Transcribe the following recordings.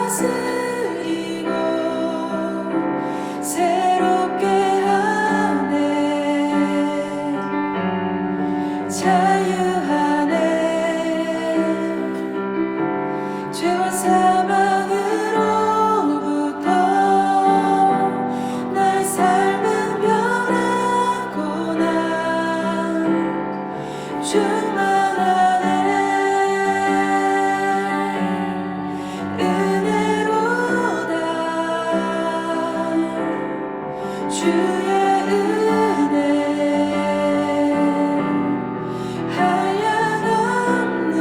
다스리고 새롭게 하네. 자유하네. 죄와 사망으로부터 나의 삶은 변하고 난 충만하네. 은혜로다. 주의 은혜 한량없는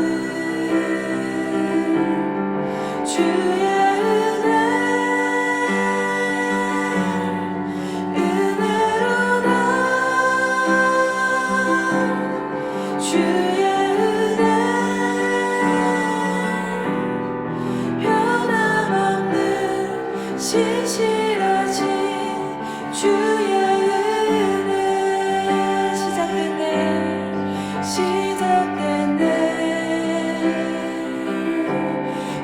주의 은혜 은혜로다. 주의 은혜 변함없는 신실하신 주의 은혜 시작됐네. 시작됐네.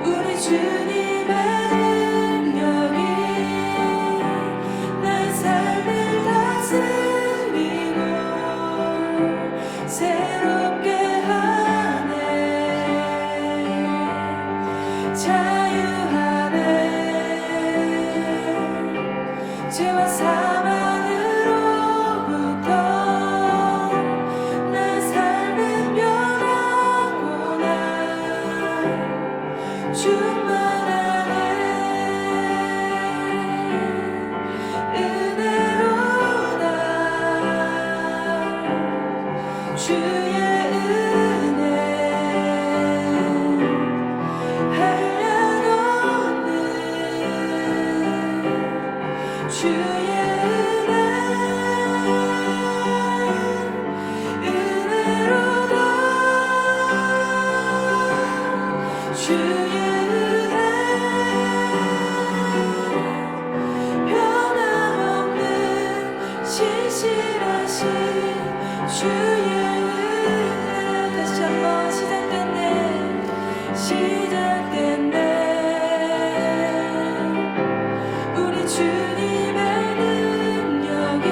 우리 주님의 능력이 나의 삶을 다스리고 새롭게 하네. 자유하네. 죄와 사망으로부터 나의 삶은 변하고 난 충만하네. 은혜로다. 주의 은혜 한량없는 주의 은혜 은혜로다. 주의 은혜 변함없는 신실하신 주의 은혜 다시 한번 시작됐네. 시작됐네. 우리 주님의 능력이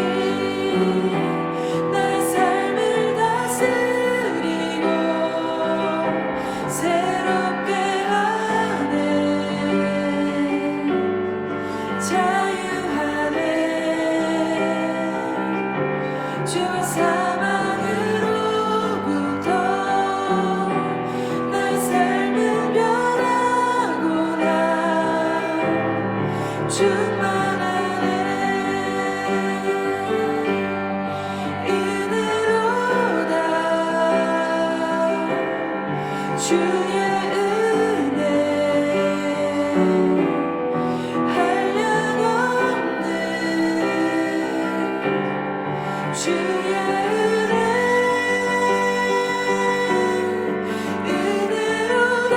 나의 삶을 다스리고 새롭게 하네. 자유하네. 죄와 사망으로부터 나의 삶은 변하고 난 충만하네. 은혜로다. 주의 은혜 한량없는 주의 은혜 은혜로다.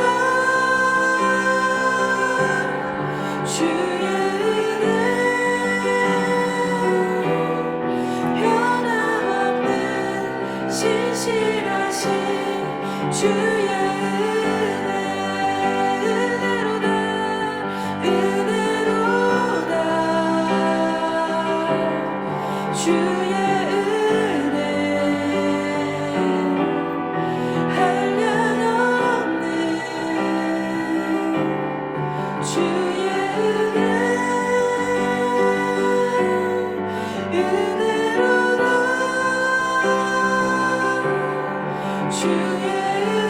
주의 은혜 변함없는 신실하신 주의 은혜 은혜로다. 은혜로다. 주의 은혜 한량없는 주의 은혜 은혜로다. 주의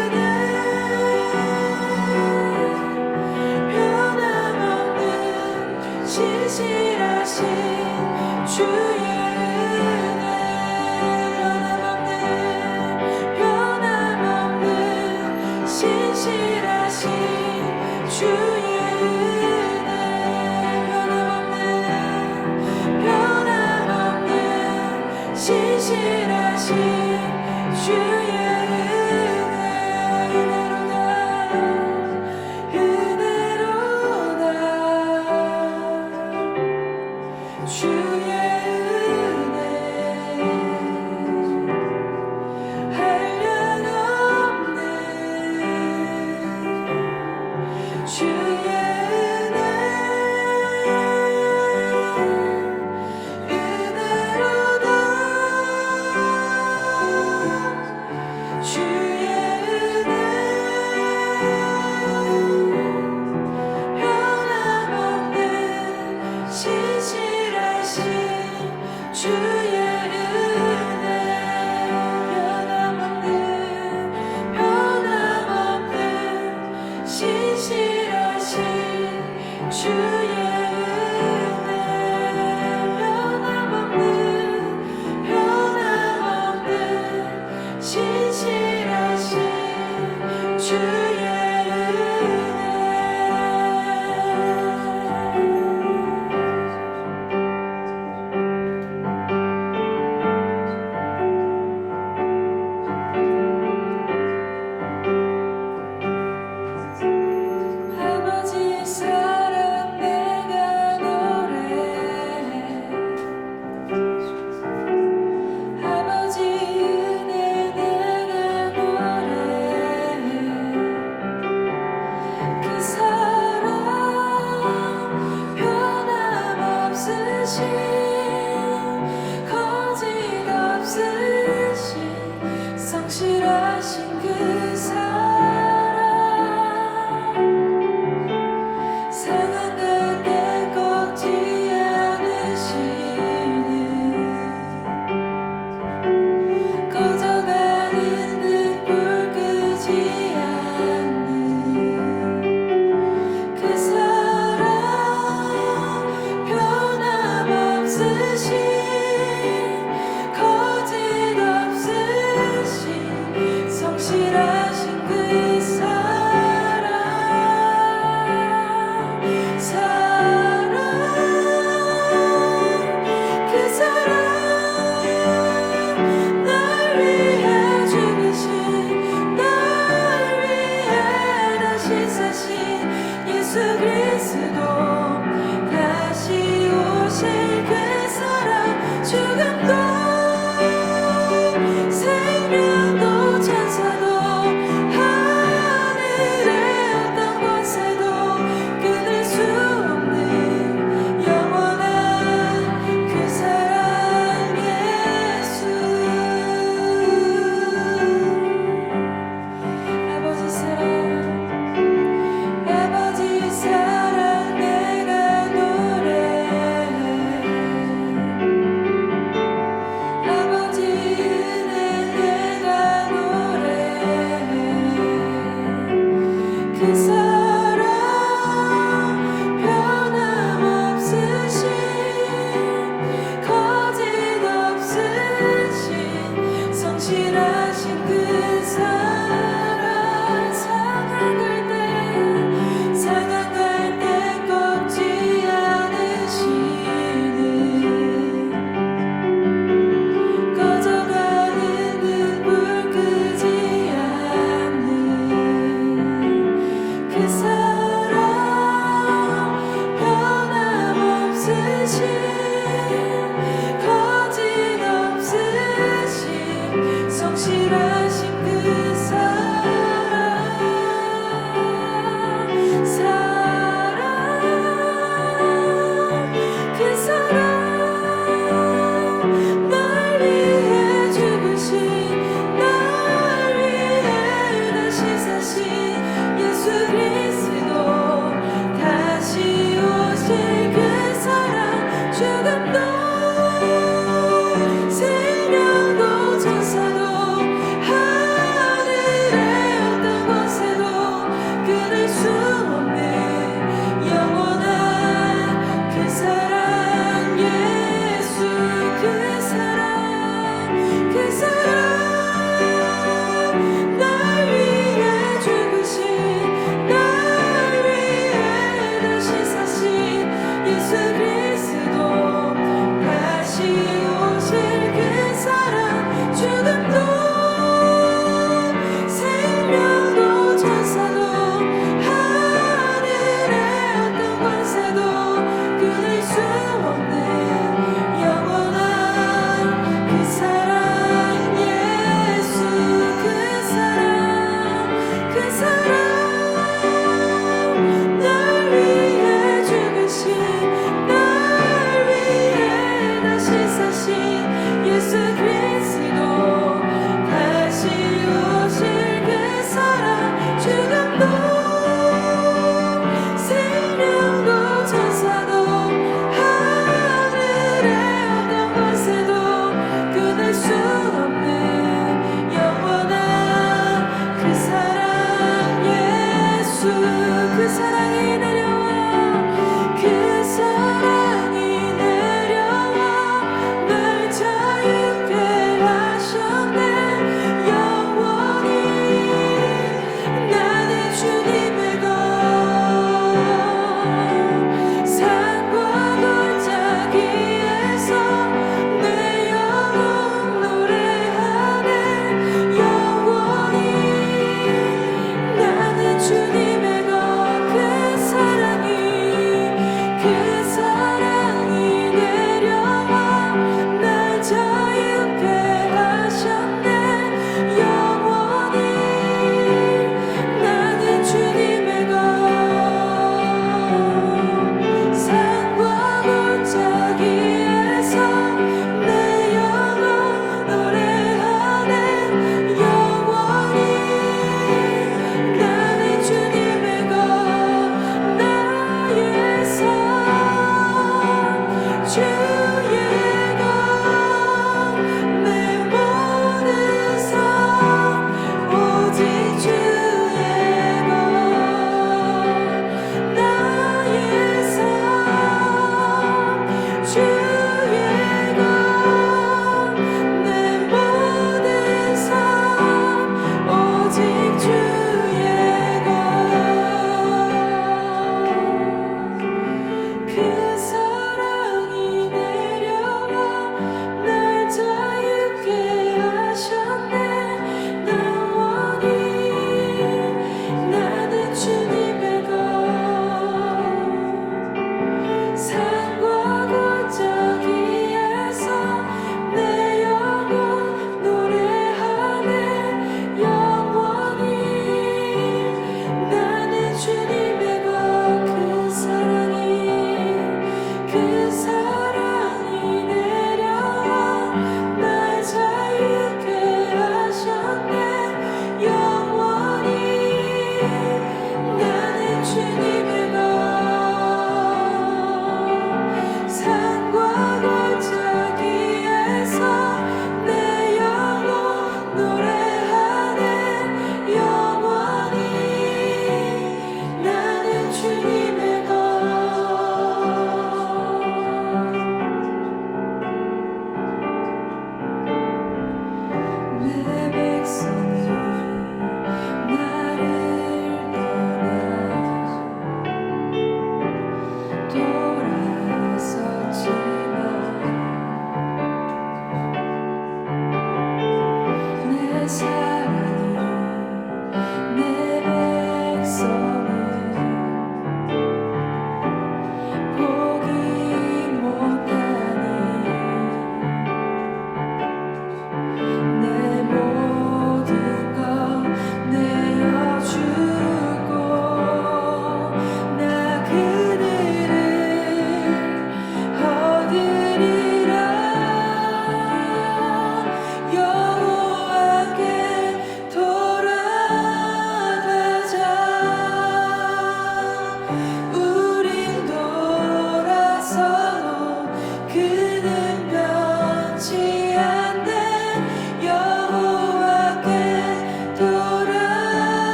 은혜 변함없는 신실하신 주의 은혜 변함없는 신실하신 주의 은혜 변함없는 신실하신 주의 은혜로다. 은혜로다. 주의 은혜 주의 은혜 변함없는 신실하신 주의 아버지 사랑 내가 노래해 아버지 은혜 내가 노래해 그 사랑 변함없으신 거짓 없으신 성실하신 그 사랑 상한 가운데 꺾지 않으시는 꺼져가는 등불 끄지 않는 그 사랑 변함없으신 거짓 없으신 성실하신 그 사랑 그 사랑 날 위해 죽으신 날 위해 다시 사신 예수 그리스도 다시 오실 그 사랑 죽음도 생명도 천사도 하늘의 어떤 권세도 끊을 수 없는 영원한 그 사랑 예수 아버지 사랑 내가 노래해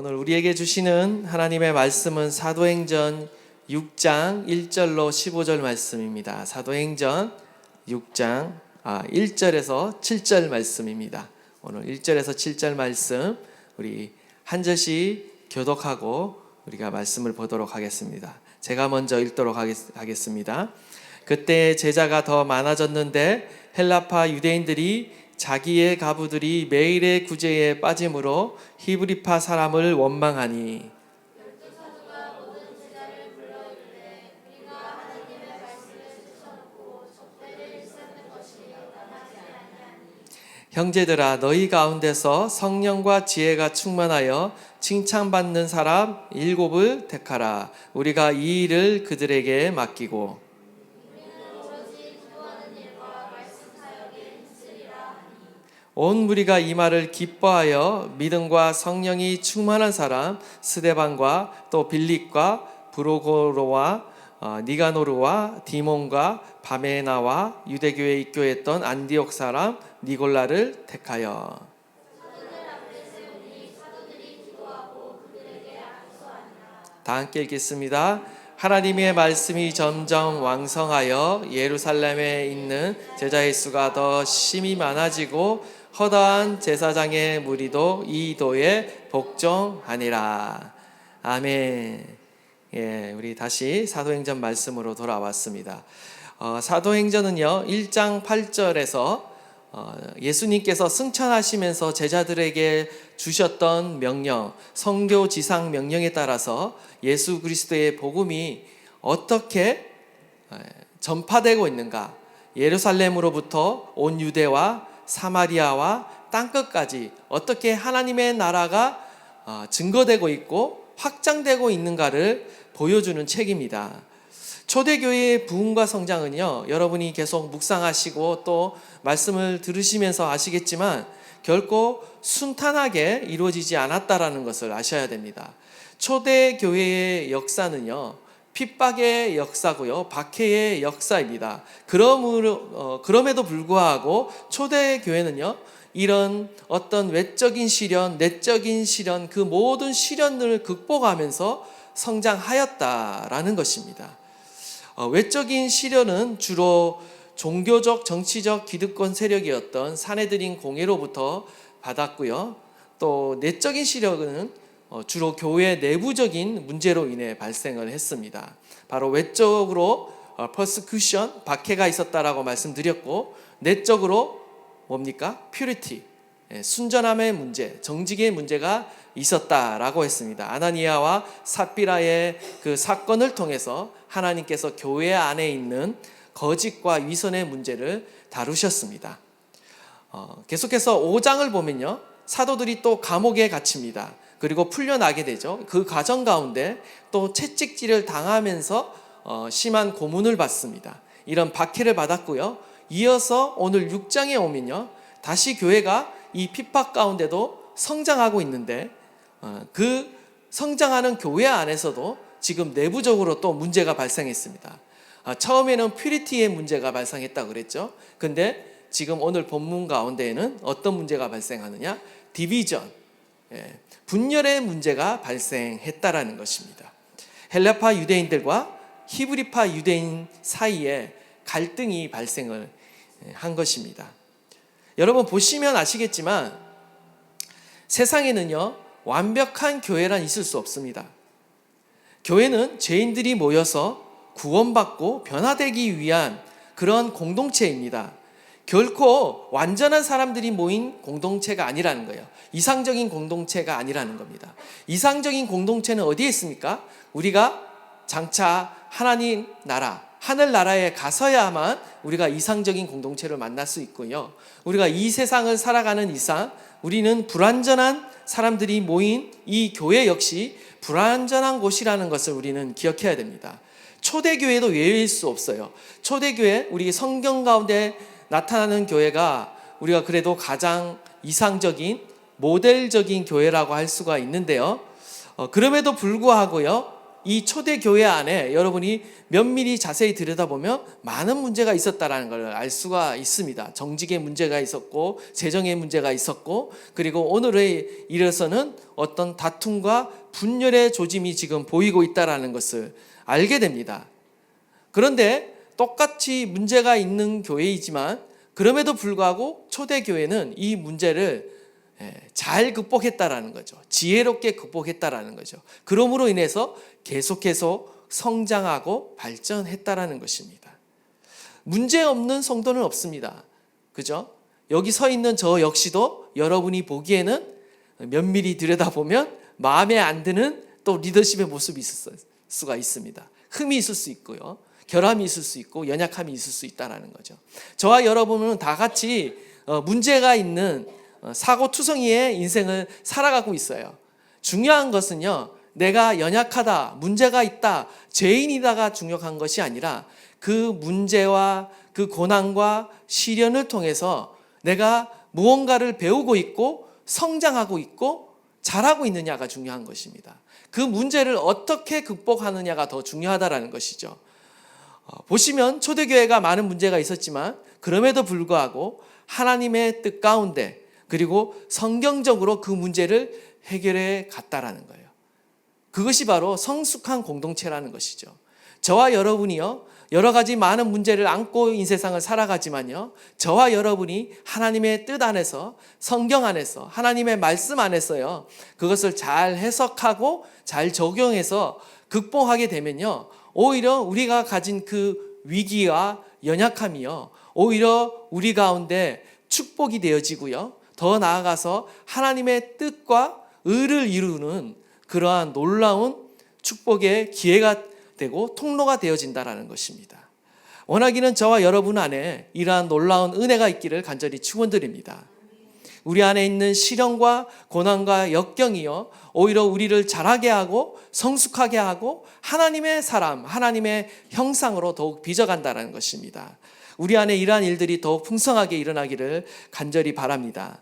오늘 우리에게 주시는 하나님의 말씀은 사도행전 6장 1절로 15절 말씀입니다. 사도행전 6장 1절에서 7절 말씀입니다. 오늘 1절에서 7절 말씀 우리 한 절씩 교독하고 우리가 말씀을 보도록 하겠습니다. 제가 먼저 읽도록 하겠습니다. 그때 제자가 더 많아졌는데 헬라파 유대인들이 자기의 가부들이 매일의 구제에 빠짐으로 히브리파 사람을 원망하니 형제들아 너희 가운데서 성령과 지혜가 충만하여 칭찬받는 사람 7을 택하라. 우리가 이 일을 그들에게 맡기고 온 무리가 이 말을 기뻐하여 믿음과 성령이 충만한 사람 스데반과 또 빌립과 브로고로와 니가노르와 디몬과 바메나와 유대교에 입교했던 안디옥 사람 니골라를 택하여 다 함께 읽겠습니다. 하나님의 말씀이 점점 왕성하여 예루살렘에 있는 제자의 수가 더 심히 많아지고 허다한 제사장의 무리도 이 도에 복종하니라. 아멘. 예, 우리 다시 사도행전 말씀으로 돌아왔습니다. 사도행전은요 1장 8절에서 예수님께서 승천하시면서 제자들에게 주셨던 명령, 성교 지상 명령에 따라서 예수 그리스도의 복음이 어떻게 전파되고 있는가, 예루살렘으로부터 온 유대와 사마리아와 땅끝까지 어떻게 하나님의 나라가 증거되고 있고 확장되고 있는가를 보여주는 책입니다. 초대교회의 부흥과 성장은요, 여러분이 계속 묵상하시고 또 말씀을 들으시면서 아시겠지만 결코 순탄하게 이루어지지 않았다라는 것을 아셔야 됩니다. 초대교회의 역사는요, 핍박의 역사고요, 박해의 역사입니다. 그럼에도 불구하고 초대교회는요, 이런 어떤 외적인 시련, 내적인 시련, 그 모든 시련들을 극복하면서 성장하였다라는 것입니다. 외적인 시련은 주로 종교적, 정치적, 기득권 세력이었던 사내들인 공예로부터 받았고요. 또 내적인 시련은 주로 교회 내부적인 문제로 인해 발생을 했습니다. 바로 외적으로 persecution, 박해가 있었다라고 말씀드렸고, 내적으로 뭡니까? purity, 순전함의 문제, 정직의 문제가 있었다라고 했습니다. 아나니아와 삽비라의 그 사건을 통해서 하나님께서 교회 안에 있는 거짓과 위선의 문제를 다루셨습니다. 계속해서 5장을 보면요, 사도들이 또 감옥에 갇힙니다. 그리고 풀려나게 되죠. 그 과정 가운데 또 채찍질을 당하면서 심한 고문을 받습니다. 이런 박해를 받았고요. 이어서 오늘 6장에 오면요, 다시 교회가 이 핍박 가운데도 성장하고 있는데 그 성장하는 교회 안에서도 지금 내부적으로 또 문제가 발생했습니다. 처음에는 퓨리티의 문제가 발생했다고 그랬죠. 근데 지금 오늘 본문 가운데에는 어떤 문제가 발생하느냐? 디비전, 분열의 문제가 발생했다라는 것입니다. 헬라파 유대인들과 히브리파 유대인 사이에 갈등이 발생을 한 것입니다. 여러분 보시면 아시겠지만 세상에는요, 완벽한 교회란 있을 수 없습니다. 교회는 죄인들이 모여서 구원받고 변화되기 위한 그런 공동체입니다. 결코 완전한 사람들이 모인 공동체가 아니라는 거예요. 이상적인 공동체가 아니라는 겁니다. 이상적인 공동체는 어디에 있습니까? 우리가 장차 하나님 나라, 하늘나라에 가서야만 우리가 이상적인 공동체를 만날 수 있고요. 우리가 이 세상을 살아가는 이상 우리는 불완전한 사람들이 모인 이 교회 역시 불완전한 곳이라는 것을 우리는 기억해야 됩니다. 초대교회도 예외일 수 없어요. 초대교회, 우리 성경 가운데 나타나는 교회가 우리가 그래도 가장 이상적인 모델적인 교회라고 할 수가 있는데요. 그럼에도 불구하고요, 이 초대교회 안에 여러분이 면밀히 자세히 들여다보면 많은 문제가 있었다는 걸 알 수가 있습니다. 정직의 문제가 있었고 재정의 문제가 있었고 그리고 오늘에 이르러서는 어떤 다툼과 분열의 조짐이 지금 보이고 있다는 것을 알게 됩니다. 그런데 똑같이 문제가 있는 교회이지만 그럼에도 불구하고 초대교회는 이 문제를 잘 극복했다라는 거죠. 지혜롭게 극복했다라는 거죠. 그러므로 인해서 계속해서 성장하고 발전했다라는 것입니다. 문제 없는 성도는 없습니다. 그죠? 여기 서 있는 저 역시도 여러분이 보기에는 면밀히 들여다보면 마음에 안 드는 또 리더십의 모습이 있을 수가 있습니다. 흠이 있을 수 있고요. 결함이 있을 수 있고 연약함이 있을 수 있다는 거죠. 저와 여러분은 다 같이 문제가 있는 사고투성이의 인생을 살아가고 있어요. 중요한 것은요, 내가 연약하다, 문제가 있다, 죄인이다가 중요한 것이 아니라 그 문제와 그 고난과 시련을 통해서 내가 무언가를 배우고 있고 성장하고 있고 잘하고 있느냐가 중요한 것입니다. 그 문제를 어떻게 극복하느냐가 더 중요하다는 것이죠. 보시면 초대교회가 많은 문제가 있었지만 그럼에도 불구하고 하나님의 뜻 가운데 그리고 성경적으로 그 문제를 해결해 갔다라는 거예요. 그것이 바로 성숙한 공동체라는 것이죠. 저와 여러분이요, 여러 가지 많은 문제를 안고 이 세상을 살아가지만요, 저와 여러분이 하나님의 뜻 안에서, 성경 안에서, 하나님의 말씀 안에서요, 그것을 잘 해석하고 잘 적용해서 극복하게 되면요, 오히려 우리가 가진 그 위기와 연약함이요, 오히려 우리 가운데 축복이 되어지고요, 더 나아가서 하나님의 뜻과 의를 이루는 그러한 놀라운 축복의 기회가 되고 통로가 되어진다라는 것입니다. 원하기는 저와 여러분 안에 이러한 놀라운 은혜가 있기를 간절히 축원드립니다. 우리 안에 있는 시련과 고난과 역경이요, 오히려 우리를 자라게 하고 성숙하게 하고 하나님의 사람, 하나님의 형상으로 더욱 빚어간다는 것입니다. 우리 안에 이러한 일들이 더욱 풍성하게 일어나기를 간절히 바랍니다.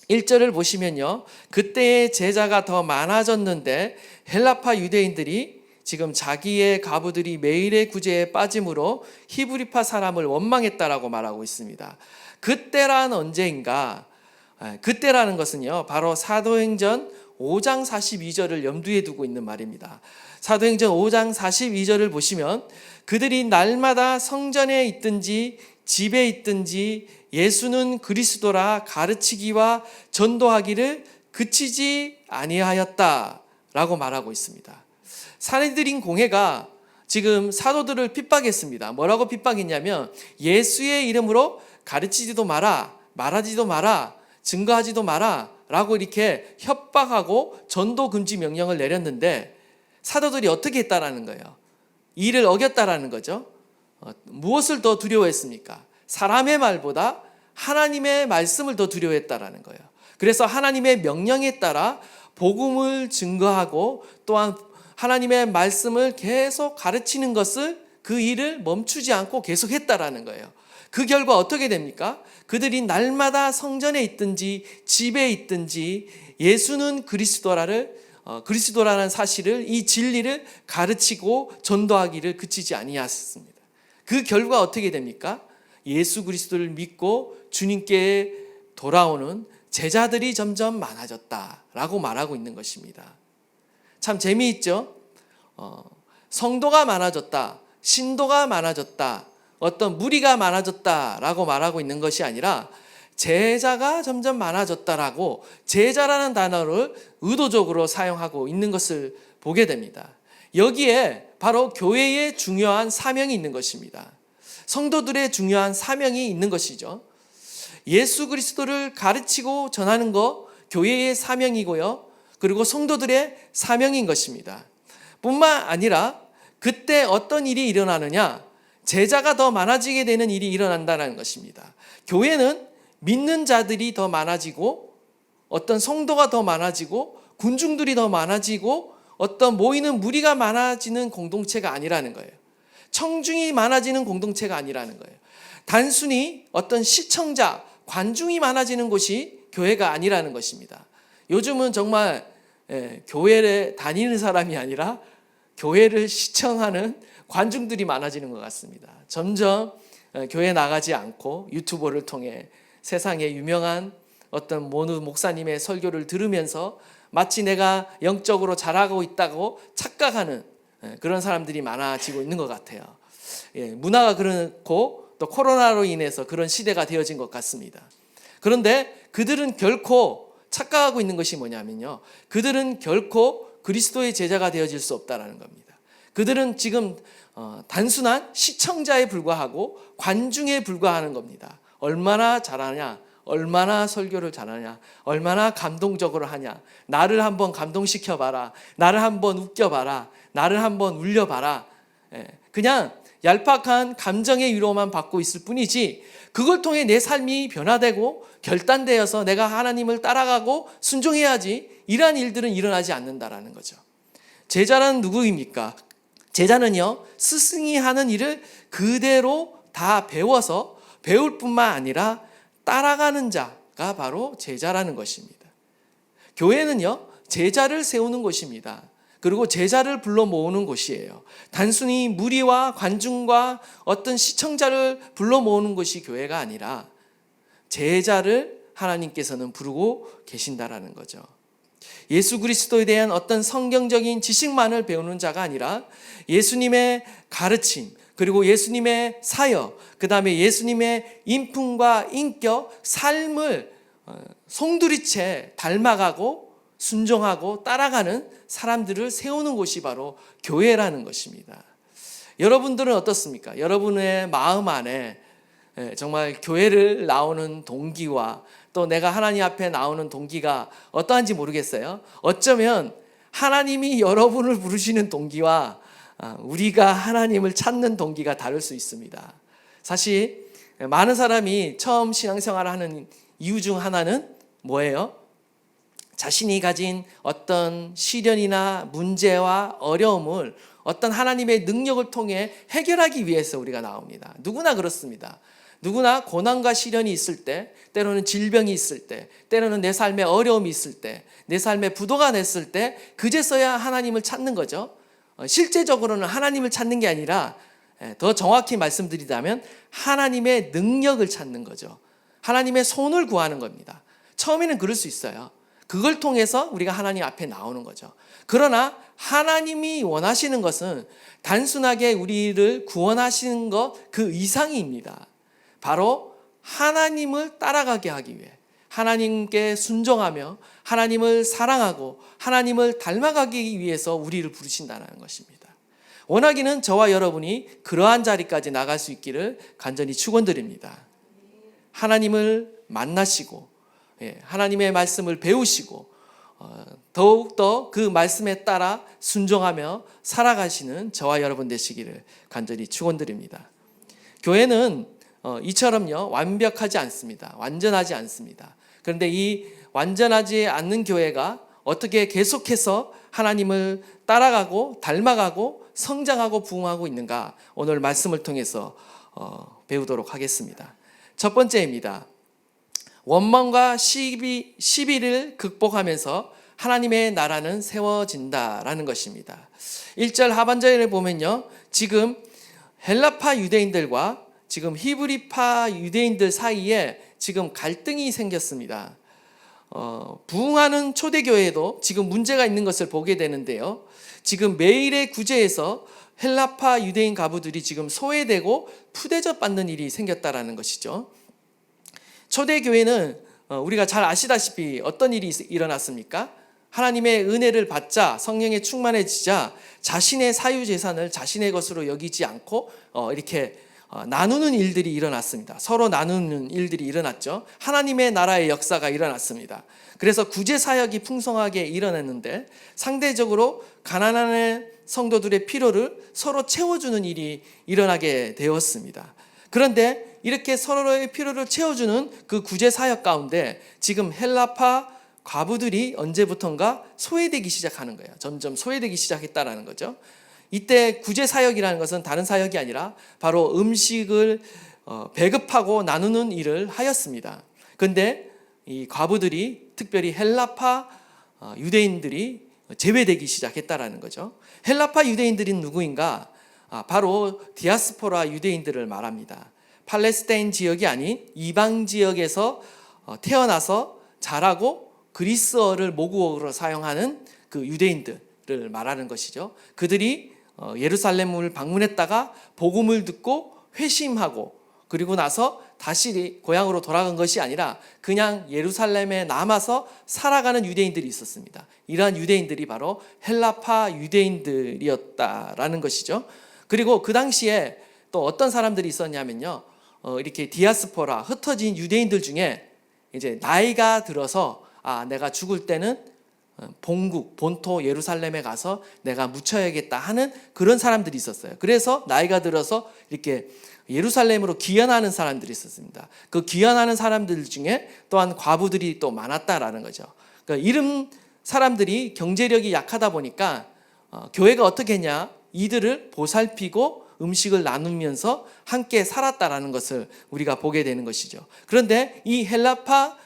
1절을 보시면요, 그때의 제자가 더 많아졌는데 헬라파 유대인들이 지금 자기의 가부들이 매일의 구제에 빠짐으로 히브리파 사람을 원망했다라고 말하고 있습니다. 그때란 언제인가? 그때라는 것은요, 바로 사도행전 5장 42절을 염두에 두고 있는 말입니다. 사도행전 5장 42절을 보시면 그들이 날마다 성전에 있든지 집에 있든지 예수는 그리스도라 가르치기와 전도하기를 그치지 아니하였다라고 말하고 있습니다. 사내들인 공회가 지금 사도들을 핍박했습니다. 뭐라고 핍박했냐면 예수의 이름으로 가르치지도 마라, 말하지도 마라, 증거하지도 마라 라고 이렇게 협박하고 전도 금지 명령을 내렸는데 사도들이 어떻게 했다라는 거예요? 이를 어겼다라는 거죠. 무엇을 더 두려워했습니까? 사람의 말보다 하나님의 말씀을 더 두려워했다라는 거예요. 그래서 하나님의 명령에 따라 복음을 증거하고 또한 하나님의 말씀을 계속 가르치는 것을 그 일을 멈추지 않고 계속했다라는 거예요. 그 결과 어떻게 됩니까? 그들이 날마다 성전에 있든지 집에 있든지 예수는 그리스도라는 사실을, 이 진리를 가르치고 전도하기를 그치지 아니하였습니다. 그 결과 어떻게 됩니까? 예수 그리스도를 믿고 주님께 돌아오는 제자들이 점점 많아졌다라고 말하고 있는 것입니다. 참 재미있죠? 성도가 많아졌다, 신도가 많아졌다, 어떤 무리가 많아졌다라고 말하고 있는 것이 아니라 제자가 점점 많아졌다라고 제자라는 단어를 의도적으로 사용하고 있는 것을 보게 됩니다. 여기에 바로 교회의 중요한 사명이 있는 것입니다. 성도들의 중요한 사명이 있는 것이죠. 예수 그리스도를 가르치고 전하는 것, 교회의 사명이고요. 그리고 성도들의 사명인 것입니다. 뿐만 아니라 그때 어떤 일이 일어나느냐? 제자가 더 많아지게 되는 일이 일어난다는 것입니다. 교회는 믿는 자들이 더 많아지고 어떤 성도가 더 많아지고 군중들이 더 많아지고 어떤 모이는 무리가 많아지는 공동체가 아니라는 거예요. 청중이 많아지는 공동체가 아니라는 거예요. 단순히 어떤 시청자, 관중이 많아지는 곳이 교회가 아니라는 것입니다. 요즘은 정말 교회에 다니는 사람이 아니라 교회를 시청하는 관중들이 많아지는 것 같습니다. 점점 교회 나가지 않고 유튜버를 통해 세상에 유명한 어떤 모누 목사님의 설교를 들으면서 마치 내가 영적으로 자라고 있다고 착각하는 그런 사람들이 많아지고 있는 것 같아요. 문화가 그렇고 또 코로나로 인해서 그런 시대가 되어진 것 같습니다. 그런데 그들은 결코 착각하고 있는 것이 뭐냐면요, 그들은 결코 그리스도의 제자가 되어질 수 없다라는 겁니다. 그들은 지금 단순한 시청자에 불과하고 관중에 불과하는 겁니다. 얼마나 잘하냐, 얼마나 설교를 잘하냐, 얼마나 감동적으로 하냐, 나를 한번 감동시켜봐라, 나를 한번 웃겨봐라, 나를 한번 울려봐라. 그냥 얄팍한 감정의 위로만 받고 있을 뿐이지, 그걸 통해 내 삶이 변화되고 결단되어서 내가 하나님을 따라가고 순종해야지, 이러한 일들은 일어나지 않는다라는 거죠. 제자는 누구입니까? 제자는요, 스승이 하는 일을 그대로 다 배워서 배울 뿐만 아니라 따라가는 자가 바로 제자라는 것입니다. 교회는요, 제자를 세우는 곳입니다. 그리고 제자를 불러 모으는 곳이에요. 단순히 무리와 관중과 어떤 시청자를 불러 모으는 것이 교회가 아니라 제자를 하나님께서는 부르고 계신다라는 거죠. 예수 그리스도에 대한 어떤 성경적인 지식만을 배우는 자가 아니라 예수님의 가르침, 그리고 예수님의 사역, 그 다음에 예수님의 인품과 인격, 삶을 송두리째 닮아가고 순종하고 따라가는 사람들을 세우는 곳이 바로 교회라는 것입니다. 여러분들은 어떻습니까? 여러분의 마음 안에 정말 교회를 나오는 동기와 또 내가 하나님 앞에 나오는 동기가 어떠한지 모르겠어요. 어쩌면 하나님이 여러분을 부르시는 동기와 우리가 하나님을 찾는 동기가 다를 수 있습니다. 사실 많은 사람이 처음 신앙생활을 하는 이유 중 하나는 뭐예요? 자신이 가진 어떤 시련이나 문제와 어려움을 어떤 하나님의 능력을 통해 해결하기 위해서 우리가 나옵니다. 누구나 그렇습니다. 누구나 고난과 시련이 있을 때, 때로는 질병이 있을 때, 때로는 내 삶에 어려움이 있을 때, 내 삶에 부도가 냈을 때 그제서야 하나님을 찾는 거죠. 실제적으로는 하나님을 찾는 게 아니라 더 정확히 말씀드리자면 하나님의 능력을 찾는 거죠. 하나님의 손을 구하는 겁니다. 처음에는 그럴 수 있어요. 그걸 통해서 우리가 하나님 앞에 나오는 거죠. 그러나 하나님이 원하시는 것은 단순하게 우리를 구원하시는 것 그 이상입니다. 바로 하나님을 따라가게 하기 위해, 하나님께 순종하며 하나님을 사랑하고 하나님을 닮아가기 위해서 우리를 부르신다는 것입니다. 원하기는 저와 여러분이 그러한 자리까지 나갈 수 있기를 간절히 축원드립니다. 하나님을 만나시고 하나님의 말씀을 배우시고 더욱더 그 말씀에 따라 순종하며 살아가시는 저와 여러분 되시기를 간절히 축원드립니다. 교회는 이처럼요, 완벽하지 않습니다. 완전하지 않습니다. 그런데 이 완전하지 않는 교회가 어떻게 계속해서 하나님을 따라가고 닮아가고 성장하고 부흥하고 있는가, 오늘 말씀을 통해서 배우도록 하겠습니다. 첫 번째입니다. 원망과 시비를 극복하면서 하나님의 나라는 세워진다라는 것입니다. 1절 하반절에 보면요, 지금 헬라파 유대인들과 지금 히브리파 유대인들 사이에 지금 갈등이 생겼습니다. 부흥하는 초대교회도 지금 문제가 있는 것을 보게 되는데요. 지금 매일의 구제에서 헬라파 유대인 가부들이 지금 소외되고 푸대접 받는 일이 생겼다라는 것이죠. 초대교회는 우리가 잘 아시다시피 어떤 일이 일어났습니까? 하나님의 은혜를 받자, 성령에 충만해지자 자신의 사유재산을 자신의 것으로 여기지 않고 이렇게 나누는 일들이 일어났습니다. 서로 나누는 일들이 일어났죠. 하나님의 나라의 역사가 일어났습니다. 그래서 구제 사역이 풍성하게 일어났는데 상대적으로 가난한 성도들의 필요를 서로 채워주는 일이 일어나게 되었습니다. 그런데 이렇게 서로의 필요를 채워주는 그 구제 사역 가운데 지금 헬라파 과부들이 언제부턴가 소외되기 시작하는 거예요. 점점 소외되기 시작했다라는 거죠. 이때 구제 사역이라는 것은 다른 사역이 아니라 바로 음식을 배급하고 나누는 일을 하였습니다. 그런데 이 과부들이, 특별히 헬라파 유대인들이 제외되기 시작했다라는 거죠. 헬라파 유대인들은 누구인가? 바로 디아스포라 유대인들을 말합니다. 팔레스타인 지역이 아닌 이방 지역에서 태어나서 자라고 그리스어를 모국어로 사용하는 그 유대인들을 말하는 것이죠. 그들이 예루살렘을 방문했다가 복음을 듣고 회심하고 그리고 나서 다시 고향으로 돌아간 것이 아니라 그냥 예루살렘에 남아서 살아가는 유대인들이 있었습니다. 이러한 유대인들이 바로 헬라파 유대인들이었다라는 것이죠. 그리고 그 당시에 또 어떤 사람들이 있었냐면요, 이렇게 디아스포라 흩어진 유대인들 중에 이제 나이가 들어서 내가 죽을 때는 본국 본토 예루살렘에 가서 내가 묻혀야겠다 하는 그런 사람들이 있었어요. 그래서 나이가 들어서 이렇게 예루살렘으로 귀환하는 사람들이 있었습니다. 그 귀환하는 사람들 중에 또한 과부들이 또 많았다라는 거죠. 그러니까 이런 사람들이 경제력이 약하다 보니까 교회가 어떻게 했냐, 이들을 보살피고 음식을 나누면서 함께 살았다라는 것을 우리가 보게 되는 것이죠. 그런데 이 헬라파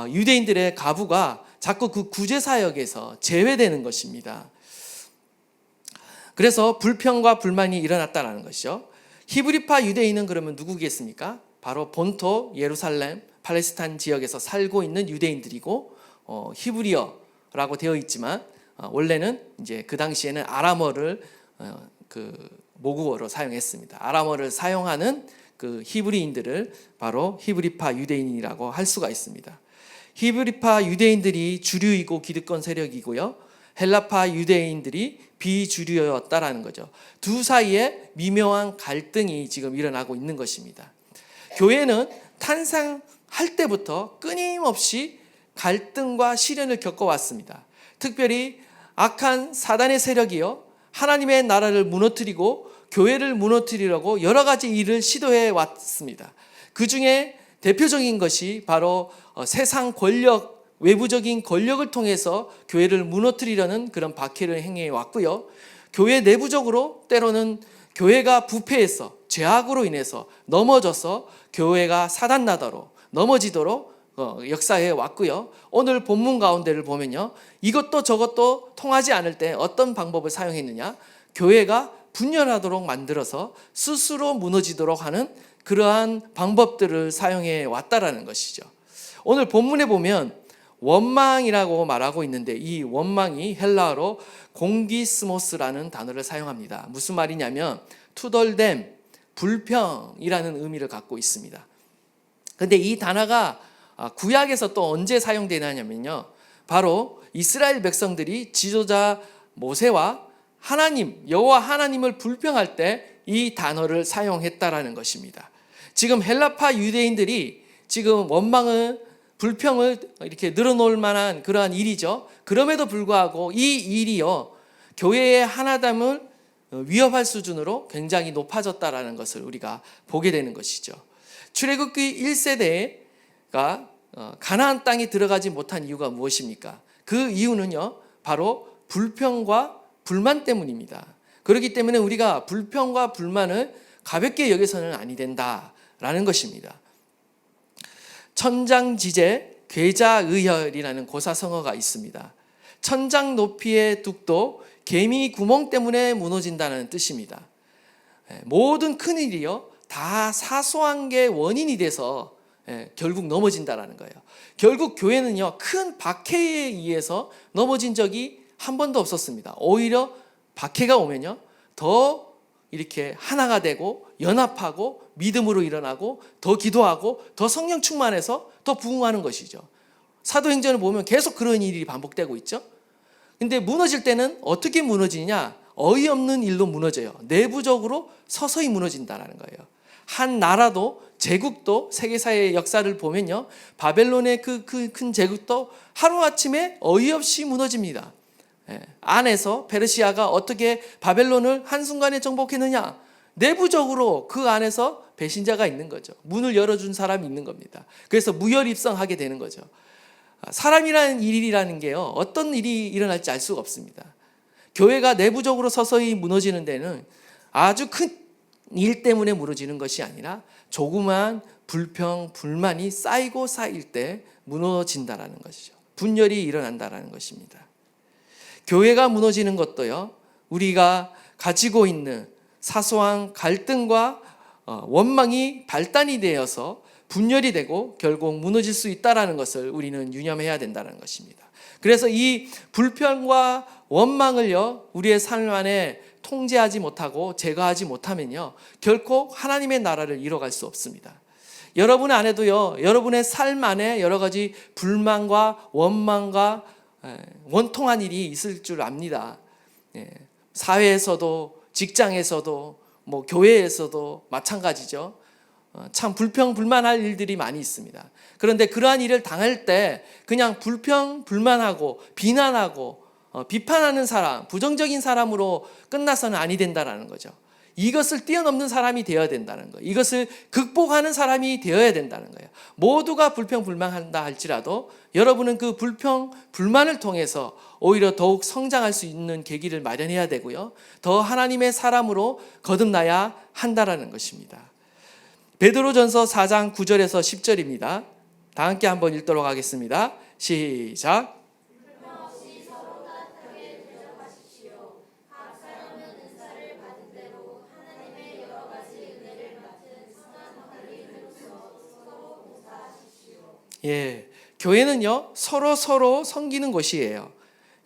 유대인들의 과부가 자꾸 그 구제사역에서 제외되는 것입니다. 그래서 불평과 불만이 일어났다는 것이죠. 히브리파 유대인은 그러면 누구겠습니까? 바로 본토 예루살렘 팔레스타인 지역에서 살고 있는 유대인들이고 히브리어라고 되어 있지만 원래는 이제 그 당시에는 아람어를 그 모국어로 사용했습니다. 아람어를 사용하는 그 히브리인들을 바로 히브리파 유대인이라고 할 수가 있습니다. 히브리파 유대인들이 주류이고 기득권 세력이고요, 헬라파 유대인들이 비주류였다라는 거죠. 두 사이에 미묘한 갈등이 지금 일어나고 있는 것입니다. 교회는 탄생할 때부터 끊임없이 갈등과 시련을 겪어왔습니다. 특별히 악한 사단의 세력이요, 하나님의 나라를 무너뜨리고 교회를 무너뜨리려고 여러 가지 일을 시도해 왔습니다. 그 중에 대표적인 것이 바로 세상 권력, 외부적인 권력을 통해서 교회를 무너뜨리려는 그런 박해를 행해 왔고요. 교회 내부적으로 때로는 교회가 부패해서 죄악으로 인해서 넘어져서 교회가 사단나다로 넘어지도록 역사해 왔고요. 오늘 본문 가운데를 보면요, 이것도 저것도 통하지 않을 때 어떤 방법을 사용했느냐, 교회가 분열하도록 만들어서 스스로 무너지도록 하는 그러한 방법들을 사용해 왔다라는 것이죠. 오늘 본문에 보면 원망이라고 말하고 있는데 이 원망이 헬라어로 공기스모스라는 단어를 사용합니다. 무슨 말이냐면 투덜댐, 불평이라는 의미를 갖고 있습니다. 그런데 이 단어가 구약에서 또 언제 사용되냐면요, 바로 이스라엘 백성들이 지도자 모세와 하나님, 여호와 하나님을 불평할 때 이 단어를 사용했다라는 것입니다. 지금 헬라파 유대인들이 지금 원망을, 불평을 이렇게 늘어놓을 만한 그러한 일이죠. 그럼에도 불구하고 이 일이요, 교회의 하나됨을 위협할 수준으로 굉장히 높아졌다라는 것을 우리가 보게 되는 것이죠. 출애굽기 1세대가 가나안 땅에 들어가지 못한 이유가 무엇입니까? 그 이유는요, 바로 불평과 불만 때문입니다. 그렇기 때문에 우리가 불평과 불만을 가볍게 여겨서는 아니 된다라는 것입니다. 천장지제 괴자의혈이라는 고사성어가 있습니다. 천장 높이의 둑도 개미 구멍 때문에 무너진다는 뜻입니다. 모든 큰일이요, 다 사소한 게 원인이 돼서 결국 넘어진다라는 거예요. 결국 교회는요, 큰 박해에 의해서 넘어진 적이 한 번도 없었습니다. 오히려 박해가 오면요, 더 이렇게 하나가 되고 연합하고 믿음으로 일어나고 더 기도하고 더 성령 충만해서 더 부흥하는 것이죠. 사도행전을 보면 계속 그런 일이 반복되고 있죠. 근데 무너질 때는 어떻게 무너지냐? 어이없는 일로 무너져요. 내부적으로 서서히 무너진다는 거예요. 한 나라도, 제국도, 세계사의 역사를 보면요, 바벨론의 그 큰 제국도 하루아침에 어이없이 무너집니다. 안에서 페르시아가 어떻게 바벨론을 한순간에 정복했느냐? 내부적으로 그 안에서 배신자가 있는 거죠. 문을 열어준 사람이 있는 겁니다. 그래서 무혈입성하게 되는 거죠. 사람이라는 일이라는 게요, 어떤 일이 일어날지 알 수가 없습니다. 교회가 내부적으로 서서히 무너지는 데는 아주 큰 일 때문에 무너지는 것이 아니라 조그만 불평, 불만이 쌓이고 쌓일 때 무너진다라는 것이죠. 분열이 일어난다라는 것입니다. 교회가 무너지는 것도요, 우리가 가지고 있는 사소한 갈등과 원망이 발단이 되어서 분열이 되고 결국 무너질 수 있다는 것을 우리는 유념해야 된다는 것입니다. 그래서 이 불평과 원망을요, 우리의 삶 안에 통제하지 못하고 제거하지 못하면요, 결코 하나님의 나라를 이뤄갈 수 없습니다. 여러분 안에도요, 여러분의 삶 안에 여러 가지 불만과 원망과 원통한 일이 있을 줄 압니다. 사회에서도, 직장에서도, 교회에서도 마찬가지죠. 참 불평불만할 일들이 많이 있습니다. 그런데 그러한 일을 당할 때 그냥 불평불만하고 비난하고 비판하는 사람, 부정적인 사람으로 끝나서는 아니 된다는 거죠. 이것을 뛰어넘는 사람이 되어야 된다는 거예요. 이것을 극복하는 사람이 되어야 된다는 거예요. 모두가 불평불만한다 할지라도 여러분은 그 불평불만을 통해서 오히려 더욱 성장할 수 있는 계기를 마련해야 되고요, 더 하나님의 사람으로 거듭나야 한다라는 것입니다. 베드로전서 4장 9절에서 10절입니다. 다 함께 한번 읽도록 하겠습니다. 시작. 교회는요, 서로 섬기는 곳이에요.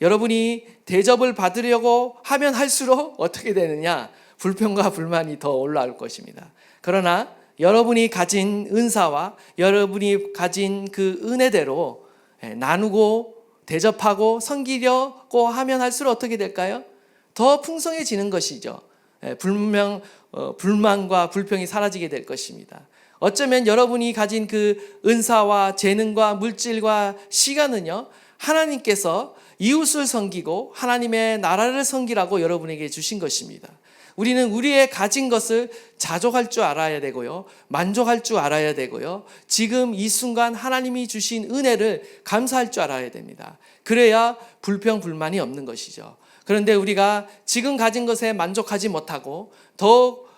여러분이 대접을 받으려고 하면 할수록 어떻게 되느냐? 불평과 불만이 더 올라올 것입니다. 그러나 여러분이 가진 은사와 여러분이 가진 그 은혜대로 나누고 대접하고 섬기려고 하면 할수록 어떻게 될까요? 더 풍성해지는 것이죠. 불만과 불평이 사라지게 될 것입니다. 어쩌면 여러분이 가진 그 은사와 재능과 물질과 시간은요, 하나님께서 이웃을 섬기고 하나님의 나라를 섬기라고 여러분에게 주신 것입니다. 우리는 우리의 가진 것을 자족할 줄 알아야 되고요, 만족할 줄 알아야 되고요, 지금 이 순간 하나님이 주신 은혜를 감사할 줄 알아야 됩니다. 그래야 불평불만이 없는 것이죠. 그런데 우리가 지금 가진 것에 만족하지 못하고 더욱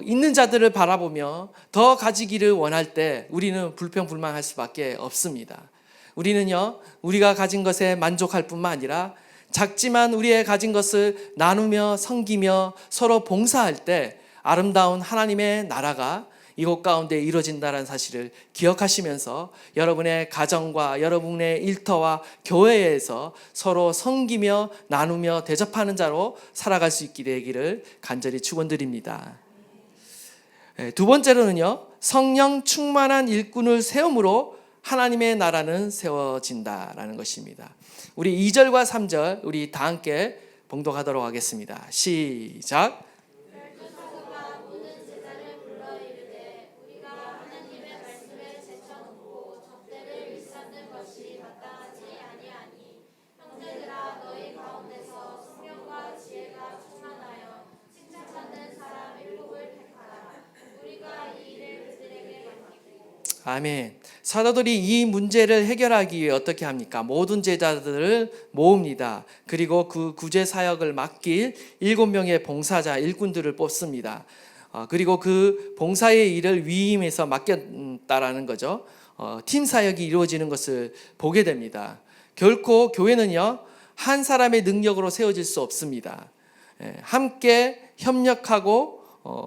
있는 자들을 바라보며 더 가지기를 원할 때 우리는 불평불만할 수밖에 없습니다. 우리는요, 우리가 가진 것에 만족할 뿐만 아니라 작지만 우리의 가진 것을 나누며 섬기며 서로 봉사할 때 아름다운 하나님의 나라가 이곳 가운데 이루어진다는 사실을 기억하시면서 여러분의 가정과 여러분의 일터와 교회에서 서로 섬기며 나누며 대접하는 자로 살아갈 수 있게 되기를 간절히 축원드립니다. 두 번째로는요, 성령 충만한 일꾼을 세움으로 하나님의 나라는 세워진다라는 것입니다. 우리 2절과 3절 우리 다 함께 봉독하도록 하겠습니다. 시작. 아멘. 사도들이 이 문제를 해결하기 위해 어떻게 합니까? 모든 제자들을 모읍니다. 그리고 그 구제 사역을 맡길 7명의 봉사자, 일꾼들을 뽑습니다. 그리고 그 봉사의 일을 위임해서 맡겼다라는 거죠. 팀 사역이 이루어지는 것을 보게 됩니다. 결코 교회는요, 한 사람의 능력으로 세워질 수 없습니다. 함께 협력하고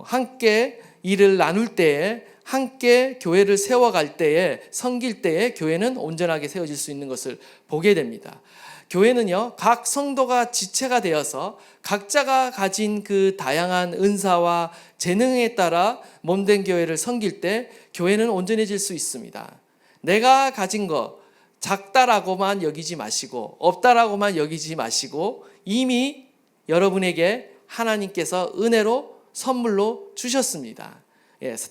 함께 일을 나눌 때에, 함께 교회를 세워갈 때에, 섬길 때에 교회는 온전하게 세워질 수 있는 것을 보게 됩니다. 교회는요, 각 성도가 지체가 되어서 각자가 가진 그 다양한 은사와 재능에 따라 몸된 교회를 섬길 때 교회는 온전해질 수 있습니다. 내가 가진 거 작다라고만 여기지 마시고, 없다라고만 여기지 마시고, 이미 여러분에게 하나님께서 은혜로 선물로 주셨습니다.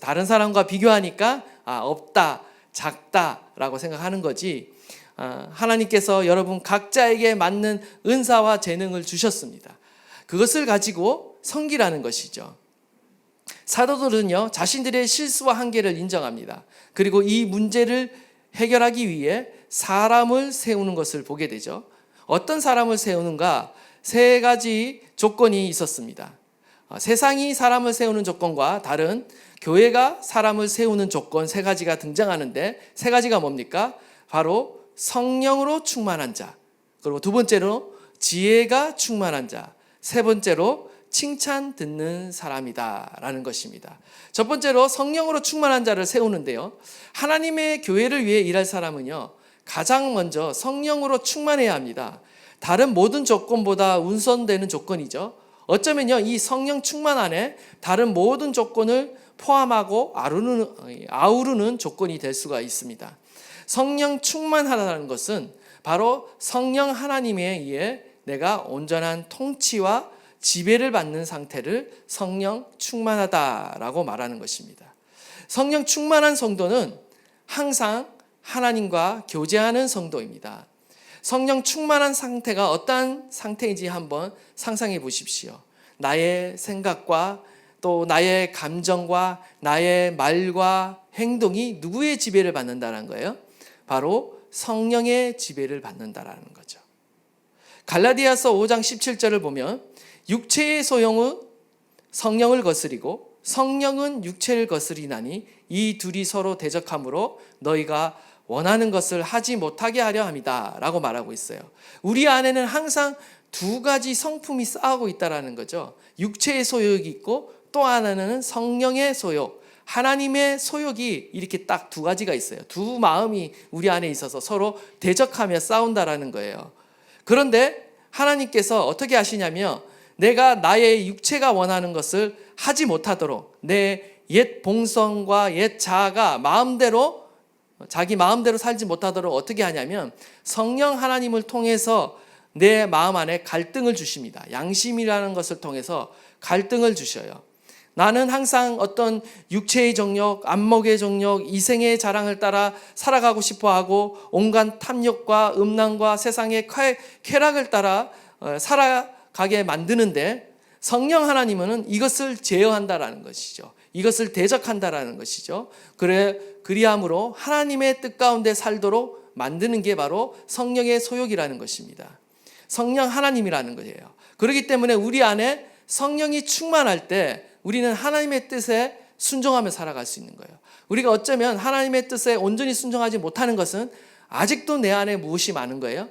다른 사람과 비교하니까 없다, 작다라고 생각하는 거지, 하나님께서 여러분 각자에게 맞는 은사와 재능을 주셨습니다. 그것을 가지고 섬기라는 것이죠. 사도들은요, 자신들의 실수와 한계를 인정합니다. 그리고 이 문제를 해결하기 위해 사람을 세우는 것을 보게 되죠. 어떤 사람을 세우는가? 3가지 조건이 있었습니다. 세상이 사람을 세우는 조건과 다른 교회가 사람을 세우는 조건 3가지가 등장하는데, 3가지가 뭡니까? 바로 성령으로 충만한 자, 그리고 두 번째로 지혜가 충만한 자. 세 번째로 칭찬 듣는 사람이다라는 것입니다. 첫 번째로 성령으로 충만한 자를 세우는데요. 하나님의 교회를 위해 일할 사람은요, 가장 먼저 성령으로 충만해야 합니다. 다른 모든 조건보다 우선되는 조건이죠. 어쩌면요, 이 성령 충만 안에 다른 모든 조건을 포함하고 아우르는 조건이 될 수가 있습니다. 성령 충만하다는 것은 바로 성령 하나님에 의해 내가 온전한 통치와 지배를 받는 상태를 성령 충만하다라고 말하는 것입니다. 성령 충만한 성도는 항상 하나님과 교제하는 성도입니다. 성령 충만한 상태가 어떠한 상태인지 한번 상상해 보십시오. 나의 생각과 또 나의 감정과 나의 말과 행동이 누구의 지배를 받는다는 거예요? 바로 성령의 지배를 받는다라는 거죠. 갈라디아서 5장 17절을 보면 육체의 소용은 성령을 거스리고 성령은 육체를 거스리나니 이 둘이 서로 대적하므로 너희가 원하는 것을 하지 못하게 하려 함이다 라고 말하고 있어요. 우리 안에는 항상 두 가지 성품이 싸우고 있다는 거죠. 육체의 소욕이 있고 또 하나는 성령의 소욕, 하나님의 소욕이 이렇게 딱 두 가지가 있어요. 두 마음이 우리 안에 있어서 서로 대적하며 싸운다라는 거예요. 그런데 하나님께서 어떻게 하시냐면 내가 나의 육체가 원하는 것을 하지 못하도록 내 옛 본성과 옛 자아가 자기 마음대로 살지 못하도록 어떻게 하냐면 성령 하나님을 통해서 내 마음 안에 갈등을 주십니다. 양심이라는 것을 통해서 갈등을 주셔요. 나는 항상 어떤 육체의 정욕, 안목의 정욕, 이생의 자랑을 따라 살아가고 싶어하고 온갖 탐욕과 음란과 세상의 쾌락을 따라 살아가게 만드는데 성령 하나님은 이것을 제어한다라는 것이죠. 이것을 대적한다라는 것이죠. 그리함으로 하나님의 뜻 가운데 살도록 만드는 게 바로 성령의 소욕이라는 것입니다. 성령 하나님이라는 거예요. 그렇기 때문에 우리 안에 성령이 충만할 때 우리는 하나님의 뜻에 순종하며 살아갈 수 있는 거예요. 우리가 어쩌면 하나님의 뜻에 온전히 순종하지 못하는 것은 아직도 내 안에 무엇이 많은 거예요?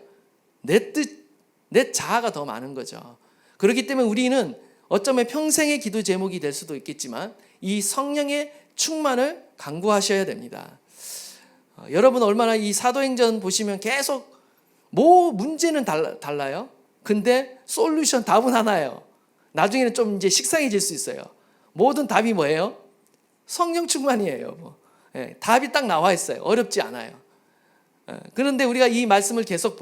내 자아가 더 많은 거죠. 그렇기 때문에 우리는 어쩌면 평생의 기도 제목이 될 수도 있겠지만 이 성령의 충만을 간구하셔야 됩니다. 여러분 얼마나 이 사도행전 보시면 계속 문제는 달라요. 근데 솔루션 답은 하나예요. 나중에는 좀 이제 식상해질 수 있어요. 모든 답이 뭐예요? 성령 충만이에요. 답이 딱 나와 있어요. 어렵지 않아요. 그런데 우리가 이 말씀을 계속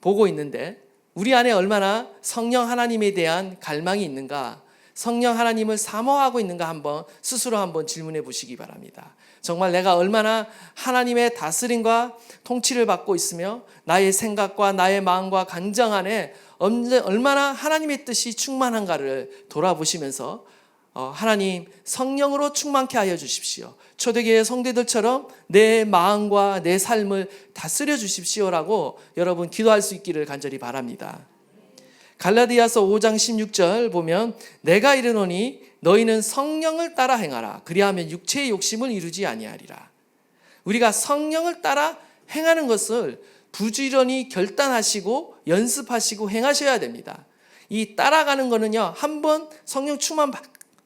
보고 있는데 우리 안에 얼마나 성령 하나님에 대한 갈망이 있는가, 성령 하나님을 사모하고 있는가 스스로 한번 질문해 보시기 바랍니다. 정말 내가 얼마나 하나님의 다스림과 통치를 받고 있으며 나의 생각과 나의 마음과 감정 안에 얼마나 하나님의 뜻이 충만한가를 돌아보시면서 하나님 성령으로 충만케 하여 주십시오. 초대교회 성도들처럼 내 마음과 내 삶을 다스려 주십시오라고 여러분 기도할 수 있기를 간절히 바랍니다. 갈라디아서 5장 16절 보면 내가 이르노니 너희는 성령을 따라 행하라. 그리하면 육체의 욕심을 이루지 아니하리라. 우리가 성령을 따라 행하는 것을 부지런히 결단하시고 연습하시고 행하셔야 됩니다. 이 따라가는 거는요, 한번 성령 충만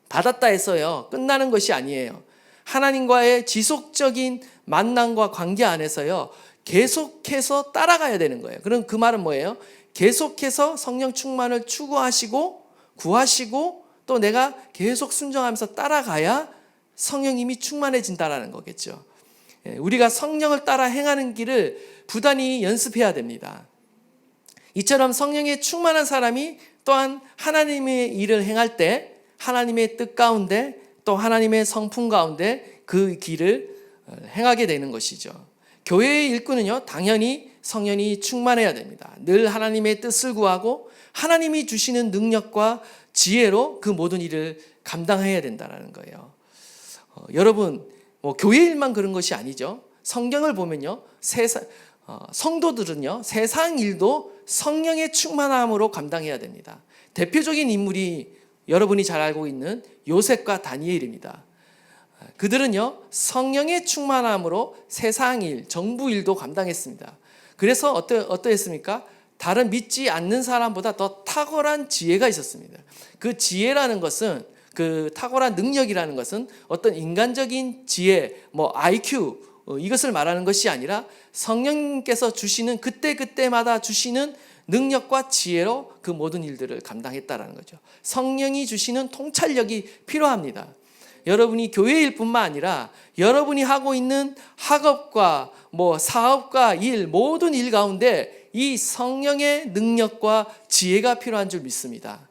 받았다 해서요 끝나는 것이 아니에요. 하나님과의 지속적인 만남과 관계 안에서요 계속해서 따라가야 되는 거예요. 그럼 그 말은 뭐예요? 계속해서 성령 충만을 추구하시고 구하시고 또 내가 계속 순종하면서 따라가야 성령님이 충만해진다라는 거겠죠. 우리가 성령을 따라 행하는 길을 부단히 연습해야 됩니다. 이처럼 성령에 충만한 사람이 또한 하나님의 일을 행할 때 하나님의 뜻 가운데 또 하나님의 성품 가운데 그 길을 행하게 되는 것이죠. 교회의 일꾼은요 당연히 성령이 충만해야 됩니다. 늘 하나님의 뜻을 구하고 하나님이 주시는 능력과 지혜로 그 모든 일을 감당해야 된다는 거예요. 여러분 교회 일만 그런 것이 아니죠. 성경을 보면요 성도들은요 세상 일도 성령의 충만함으로 감당해야 됩니다. 대표적인 인물이 여러분이 잘 알고 있는 요셉과 다니엘입니다. 그들은요 성령의 충만함으로 세상 일, 정부 일도 감당했습니다. 그래서 어떠했습니까? 다른 믿지 않는 사람보다 더 탁월한 지혜가 있었습니다. 그 지혜라는 것은, 그 탁월한 능력이라는 것은 어떤 인간적인 지혜, 뭐 IQ 이것을 말하는 것이 아니라 성령님께서 주시는 그때그때마다 주시는 능력과 지혜로 그 모든 일들을 감당했다라는 거죠. 성령이 주시는 통찰력이 필요합니다. 여러분이 교회일 뿐만 아니라 여러분이 하고 있는 학업과 뭐 사업과 일, 모든 일 가운데 이 성령의 능력과 지혜가 필요한 줄 믿습니다.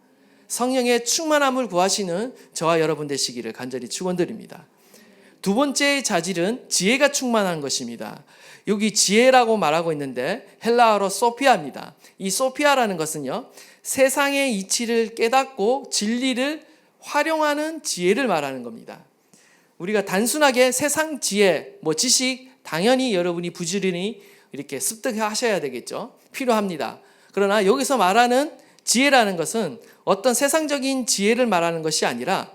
성령의 충만함을 구하시는 저와 여러분 되시기를 간절히 축원드립니다. 두 번째의 자질은 지혜가 충만한 것입니다. 여기 지혜라고 말하고 있는데 헬라어로 소피아입니다. 이 소피아라는 것은요, 세상의 이치를 깨닫고 진리를 활용하는 지혜를 말하는 겁니다. 우리가 단순하게 세상 지혜, 뭐 지식, 당연히 여러분이 부지런히 이렇게 습득하셔야 되겠죠. 필요합니다. 그러나 여기서 말하는 지혜라는 것은 어떤 세상적인 지혜를 말하는 것이 아니라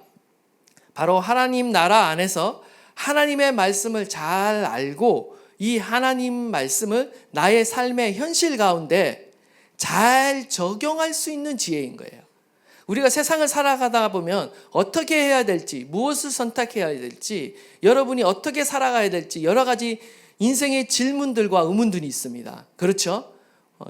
바로 하나님 나라 안에서 하나님의 말씀을 잘 알고 이 하나님 말씀을 나의 삶의 현실 가운데 잘 적용할 수 있는 지혜인 거예요. 우리가 세상을 살아가다 보면 어떻게 해야 될지, 무엇을 선택해야 될지, 여러분이 어떻게 살아가야 될지 여러 가지 인생의 질문들과 의문들이 있습니다. 그렇죠?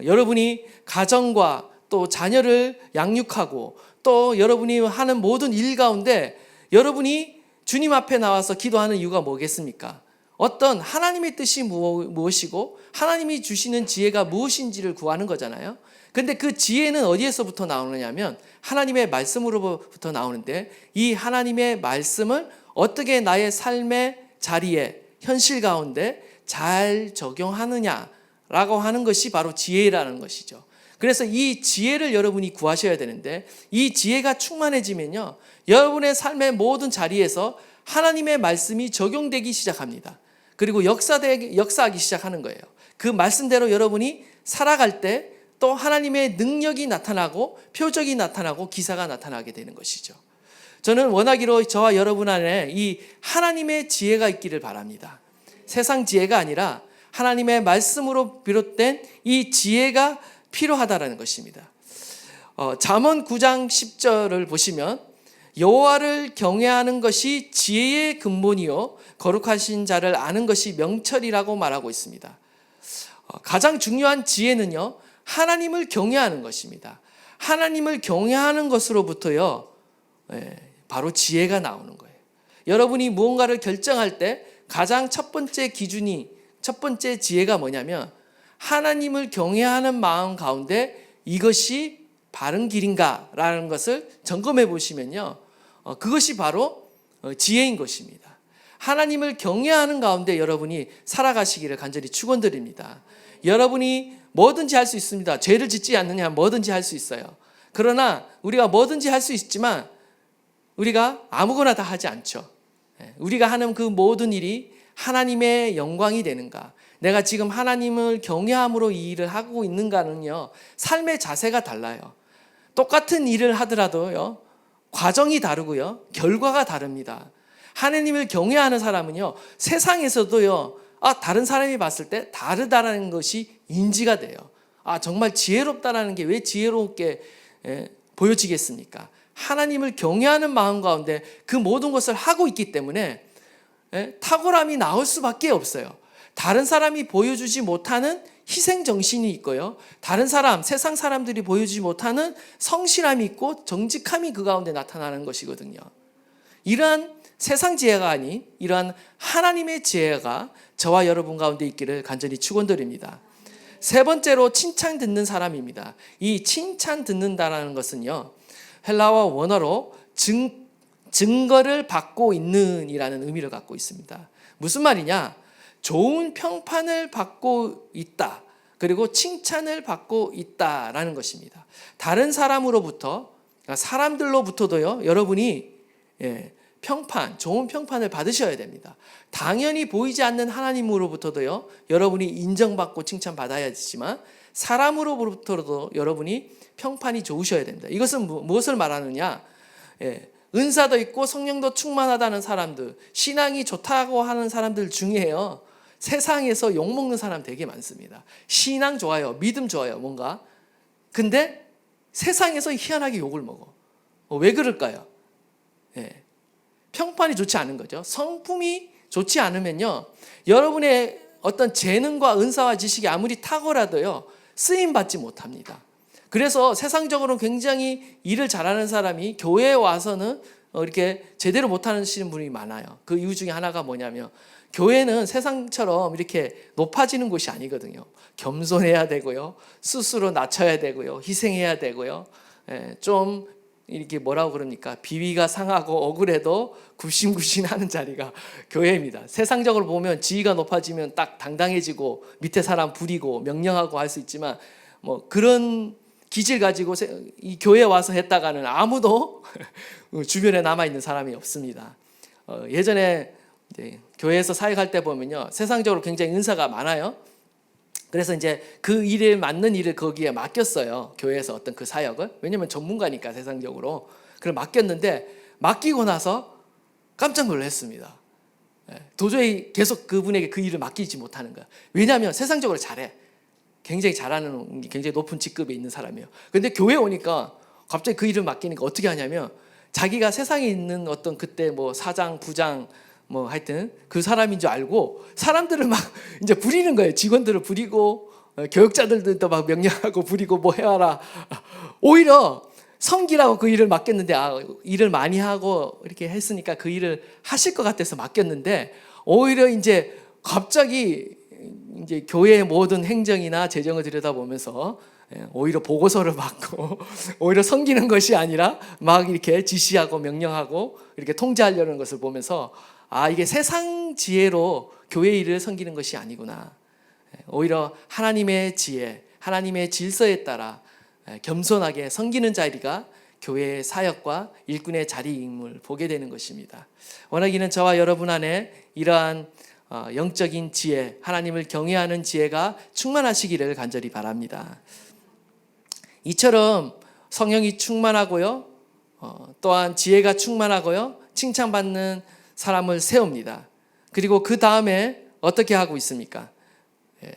여러분이 가정과 또 자녀를 양육하고 또 여러분이 하는 모든 일 가운데 여러분이 주님 앞에 나와서 기도하는 이유가 뭐겠습니까? 어떤 하나님의 뜻이 무엇이고 하나님이 주시는 지혜가 무엇인지를 구하는 거잖아요. 근데 그 지혜는 어디에서부터 나오느냐면 하나님의 말씀으로부터 나오는데 이 하나님의 말씀을 어떻게 나의 삶의 자리에 현실 가운데 잘 적용하느냐라고 하는 것이 바로 지혜라는 것이죠. 그래서 이 지혜를 여러분이 구하셔야 되는데 이 지혜가 충만해지면요, 여러분의 삶의 모든 자리에서 하나님의 말씀이 적용되기 시작합니다. 그리고 역사하기 시작하는 거예요. 그 말씀대로 여러분이 살아갈 때 또 하나님의 능력이 나타나고 표적이 나타나고 기사가 나타나게 되는 것이죠. 저는 원하기로 저와 여러분 안에 이 하나님의 지혜가 있기를 바랍니다. 세상 지혜가 아니라 하나님의 말씀으로 비롯된 이 지혜가 필요하다라는 것입니다. 잠언 9장 10절을 보시면 여호와를 경외하는 것이 지혜의 근본이요 거룩하신 자를 아는 것이 명철이라고 말하고 있습니다. 가장 중요한 지혜는요, 하나님을 경외하는 것입니다. 하나님을 경외하는 것으로부터요, 바로 지혜가 나오는 거예요. 여러분이 무언가를 결정할 때 가장 첫 번째 기준이, 첫 번째 지혜가 뭐냐면 하나님을 경외하는 마음 가운데 이것이 바른 길인가 라는 것을 점검해 보시면요, 그것이 바로 지혜인 것입니다. 하나님을 경외하는 가운데 여러분이 살아가시기를 간절히 축원드립니다. 여러분이 뭐든지 할 수 있습니다. 죄를 짓지 않느냐, 뭐든지 할 수 있어요. 그러나 우리가 뭐든지 할 수 있지만 우리가 아무거나 다 하지 않죠. 우리가 하는 그 모든 일이 하나님의 영광이 되는가, 내가 지금 하나님을 경외함으로 이 일을 하고 있는가는요, 삶의 자세가 달라요. 똑같은 일을 하더라도요, 과정이 다르고요, 결과가 다릅니다. 하나님을 경외하는 사람은요, 세상에서도요, 다른 사람이 봤을 때 다르다라는 것이 인지가 돼요. 정말 지혜롭다라는 게 왜 지혜롭게 보여지겠습니까? 하나님을 경외하는 마음 가운데 그 모든 것을 하고 있기 때문에 탁월함이 나올 수밖에 없어요. 다른 사람이 보여주지 못하는 희생정신이 있고요, 다른 사람, 세상 사람들이 보여주지 못하는 성실함이 있고 정직함이 그 가운데 나타나는 것이거든요. 이러한 세상 지혜가 아닌 이러한 하나님의 지혜가 저와 여러분 가운데 있기를 간절히 축원드립니다. 세 번째로 칭찬 듣는 사람입니다. 이 칭찬 듣는다라는 것은요, 헬라어 원어로 증거를 받고 있는 이라는 의미를 갖고 있습니다. 무슨 말이냐? 좋은 평판을 받고 있다, 그리고 칭찬을 받고 있다라는 것입니다. 다른 사람으로부터, 사람들로부터도요, 여러분이 평판, 좋은 평판을 받으셔야 됩니다. 당연히 보이지 않는 하나님으로부터도요, 여러분이 인정받고 칭찬받아야 되지만 사람으로부터도 여러분이 평판이 좋으셔야 됩니다. 이것은 무엇을 말하느냐? 은사도 있고 성령도 충만하다는 사람들, 신앙이 좋다고 하는 사람들 중에요, 세상에서 욕먹는 사람 되게 많습니다. 신앙 좋아요, 믿음 좋아요, 뭔가 근데 세상에서 희한하게 욕을 먹어. 왜 그럴까요? 예. 평판이 좋지 않은 거죠. 성품이 좋지 않으면요, 여러분의 어떤 재능과 은사와 지식이 아무리 탁월하도요, 쓰임 받지 못합니다. 그래서 세상적으로는 굉장히 일을 잘하는 사람이 교회에 와서는 이렇게 제대로 못하시는 분이 많아요. 그 이유 중에 하나가 뭐냐면, 교회는 세상처럼 이렇게 높아지는 곳이 아니거든요. 겸손해야 되고요, 스스로 낮춰야 되고요, 희생해야 되고요, 좀 이렇게 뭐라고 그럽니까? 비위가 상하고 억울해도 굽신굽신하는 자리가 교회입니다. 세상적으로 보면 지위가 높아지면 딱 당당해지고 밑에 사람 부리고 명령하고 할 수 있지만, 뭐 그런 기질 가지고 이 교회에 와서 했다가는 아무도 주변에 남아 있는 사람이 없습니다. 예전에 이제 교회에서 사역할 때 보면요, 세상적으로 굉장히 은사가 많아요. 그래서 이제 그 일에 맞는 일을 거기에 맡겼어요. 교회에서 어떤 그 사역을. 왜냐면 전문가니까 세상적으로. 그걸 맡겼는데, 맡기고 나서 깜짝 놀랐습니다. 도저히 계속 그분에게 그 일을 맡기지 못하는 거야. 왜냐하면 세상적으로 잘해. 굉장히 잘하는, 굉장히 높은 직급에 있는 사람이에요. 근데 교회에 오니까 갑자기 그 일을 맡기니까 어떻게 하냐면, 자기가 세상에 있는 어떤 그때 뭐 사장, 부장, 뭐 하여튼 그 사람인 줄 알고 사람들을 막 이제 부리는 거예요. 직원들을 부리고, 교육자들도 막 명령하고 부리고 뭐 해와라. 오히려 섬기라고 그 일을 맡겼는데, 일을 많이 하고 이렇게 했으니까 그 일을 하실 것 같아서 맡겼는데, 오히려 이제 갑자기 이제 교회의 모든 행정이나 재정을 들여다보면서 오히려 보고서를 받고, 오히려 섬기는 것이 아니라 막 이렇게 지시하고 명령하고 이렇게 통제하려는 것을 보면서, 이게 세상 지혜로 교회 일을 섬기는 것이 아니구나. 오히려 하나님의 지혜, 하나님의 질서에 따라 겸손하게 섬기는 자리가 교회의 사역과 일꾼의 자리임을 보게 되는 것입니다. 원하기는 저와 여러분 안에 이러한 영적인 지혜, 하나님을 경외하는 지혜가 충만하시기를 간절히 바랍니다. 이처럼 성령이 충만하고요, 또한 지혜가 충만하고요, 칭찬받는 사람을 세웁니다. 그리고 그 다음에 어떻게 하고 있습니까?